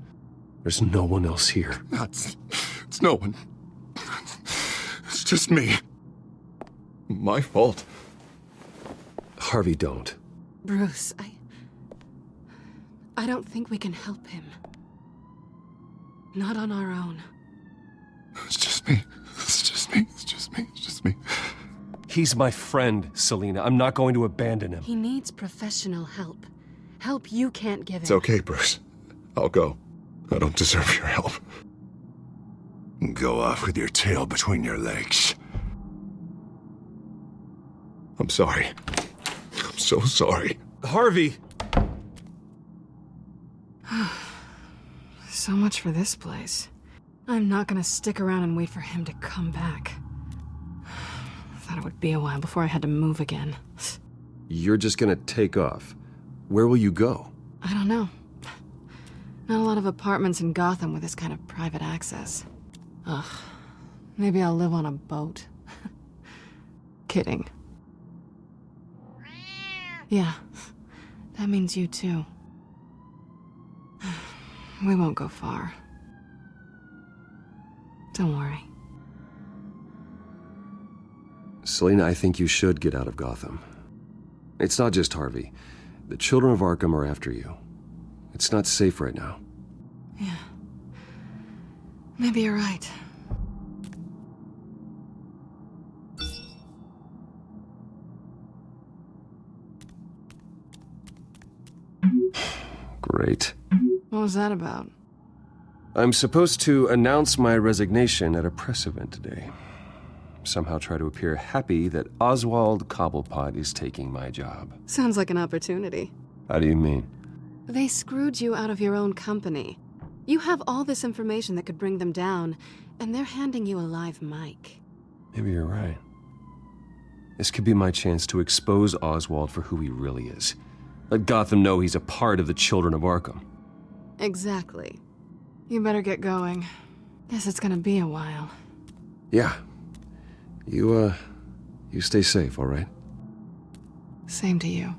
There's no one else here. It's no one. It's just me. My fault. Harvey, don't. Bruce, I don't think we can help him. Not on our own. It's just me. It's just me. It's just me. It's just me. He's my friend, Selina. I'm not going to abandon him. He needs professional help. Help you can't give him. It's okay, Bruce. I'll go. I don't deserve your help. Go off with your tail between your legs. I'm sorry. I'm so sorry. Harvey! So much for this place. I'm not gonna stick around and wait for him to come back. Thought it would be a while before I had to move again. You're just gonna take off. Where will you go? I don't know. Not a lot of apartments in Gotham with this kind of private access. Ugh. Maybe I'll live on a boat. Kidding. Yeah. That means you too. We won't go far. Don't worry. Selina, I think you should get out of Gotham. It's not just Harvey. The children of Arkham are after you. It's not safe right now. Yeah. Maybe you're right. Great. What was that about? I'm supposed to announce my resignation at a press event today. Somehow try to appear happy that Oswald Cobblepot is taking my job. Sounds like an opportunity. How do you mean? They screwed you out of your own company. You have all this information that could bring them down, and they're handing you a live mic. Maybe you're right. This could be my chance to expose Oswald for who he really is. Let Gotham know he's a part of the Children of Arkham. Exactly. You better get going. Guess it's gonna be a while. Yeah. You stay safe, all right? Same to you.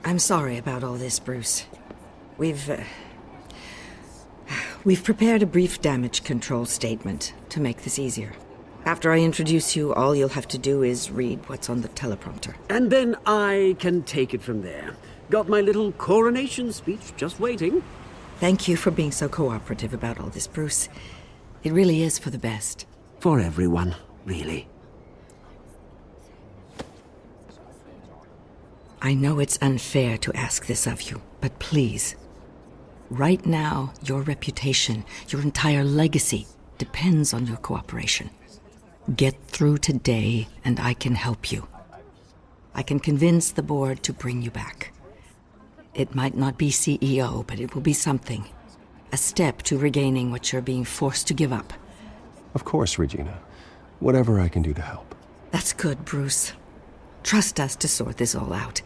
I'm sorry about all this, Bruce. We've prepared a brief damage control statement to make this easier. After I introduce you, all you'll have to do is read what's on the teleprompter. And then I can take it from there. Got my little coronation speech just waiting. Thank you for being so cooperative about all this, Bruce. It really is for the best. For everyone, really. I know it's unfair to ask this of you, but please. Right now, your reputation, your entire legacy, depends on your cooperation. Get through today, and I can help you. I can convince the board to bring you back. It might not be CEO, but it will be something. A step to regaining what you're being forced to give up. Of course, Regina. Whatever I can do to help. That's good, Bruce. Trust us to sort this all out.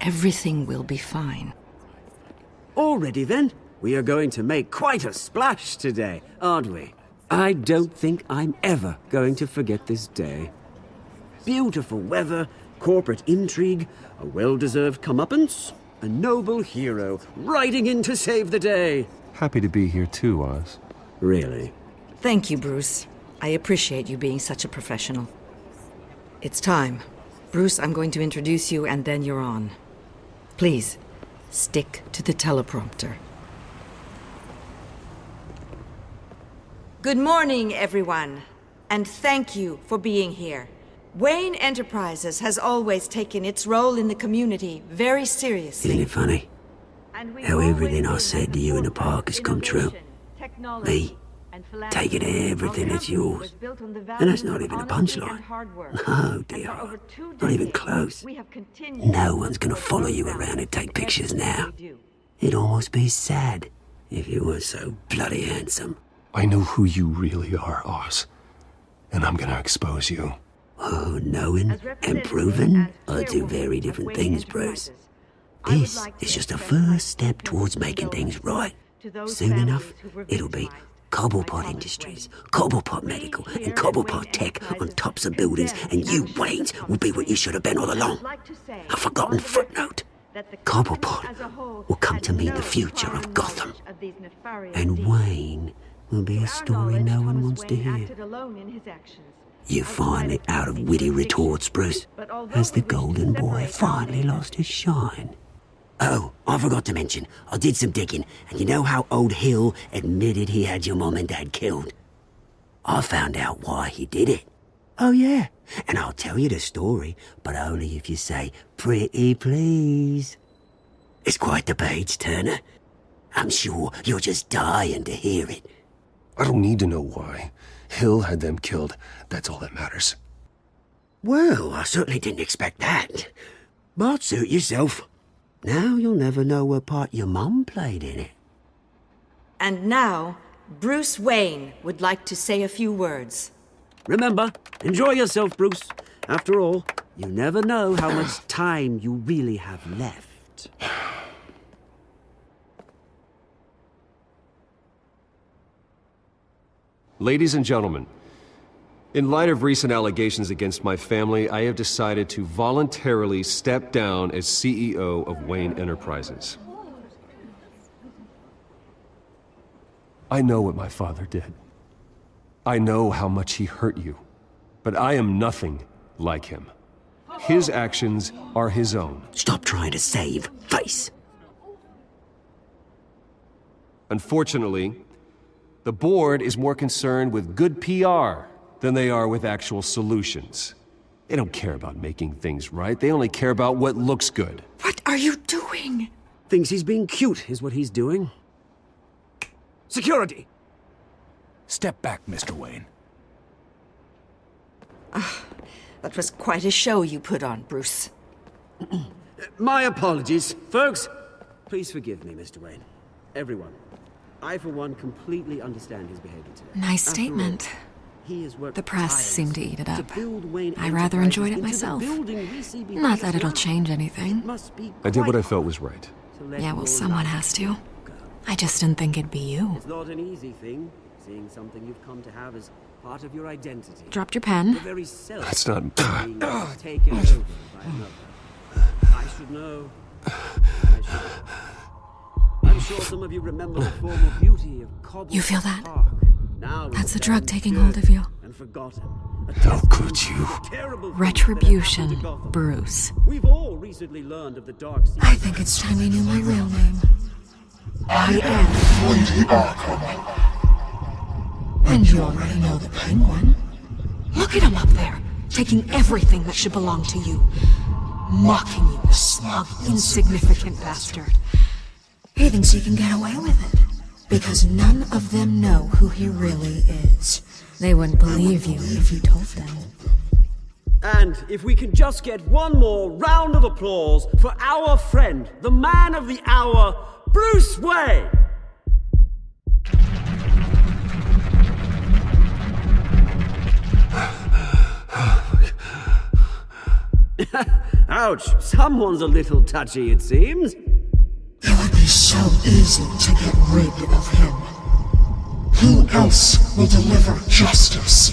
Everything will be fine. Already then, we are going to make quite a splash today, aren't we? I don't think I'm ever going to forget this day. Beautiful weather, corporate intrigue, a well-deserved comeuppance, a noble hero riding in to save the day. Happy to be here too, Oz. Really? Thank you, Bruce. I appreciate you being such a professional. It's time. Bruce, I'm going to introduce you and then you're on. Please, stick to the teleprompter. Good morning, everyone, and thank you for being here. Wayne Enterprises has always taken its role in the community very seriously. Isn't it funny? How everything I said to you in the park has come true. Me, taking everything that's yours. And that's not even a punchline. No, dear. Not even close. No one's gonna follow you around and take pictures now. It'd almost be sad if you weren't so bloody handsome. I know who you really are, Oz. And I'm gonna expose you. Oh, knowing and proving are two very different things, Bruce. This is just a first step towards making things right. Soon enough, it'll be Cobblepot Industries, Cobblepot Medical, and Cobblepot Tech on tops of buildings, and you, Waynes, will be what you should have been all along. A forgotten footnote. Cobblepot will come to mean the future of Gotham. And Wayne will be a story no one wants to hear. You finally out of witty retorts, Bruce. Has the golden boy finally lost his shine? Oh, I forgot to mention, I did some digging, and you know how old Hill admitted he had your mom and dad killed? I found out why he did it. Oh, yeah. And I'll tell you the story, but only if you say, pretty please. It's quite the page turner. I'm sure you're just dying to hear it. I don't need to know why. Hill had them killed. That's all that matters. Well, I certainly didn't expect that. But suit yourself. Now you'll never know what part your mum played in it. And now, Bruce Wayne would like to say a few words. Remember, enjoy yourself, Bruce. After all, you never know how much time you really have left. Ladies and gentlemen, in light of recent allegations against my family, I have decided to voluntarily step down as CEO of Wayne Enterprises. I know what my father did. I know how much he hurt you, but I am nothing like him. His actions are his own. Stop trying to save face. Unfortunately, the board is more concerned with good PR than they are with actual solutions. They don't care about making things right. They only care about what looks good. What are you doing? Thinks he's being cute, is what he's doing. Security! Step back, Mr. Wayne. That was quite a show you put on, Bruce. My apologies. Folks, please forgive me, Mr. Wayne. Everyone. I, for one, completely understand his behavior today. Nice After statement. all, he has worked The press tirelessly seemed to eat it up. to build Wayne I rather Enterprises enjoyed it into the myself. building we see behind Not us that it'll now. change anything. It must be I did what quite I felt was right. to let Yeah, well, your someone life has to. go. I just didn't think it'd be you. It's not an easy thing, seeing something you've come to have as part of your identity. Dropped your pen? The very self That's not... being taken over by another. I should know. I'm sure some of you remember the former beauty of Cobblepot You feel that? Park. Now That's the it's drug been taking dirt hold of you. and forgotten. How could you? Retribution, Bruce. We've all recently learned of the dark secrets. I think it's time you knew my real name. I am Lady Arkham. And you already know the Penguin. Look at him up there, taking everything that should belong to you. Mocking you, a smug, insignificant bastard. He thinks he can get away with it. Because none of them know who he really is. They wouldn't believe you if you told them. And if we can just get one more round of applause for our friend, the man of the hour, Bruce Wayne! Ouch, someone's a little touchy, it seems. It would be so easy to get rid of him. Who else will deliver justice?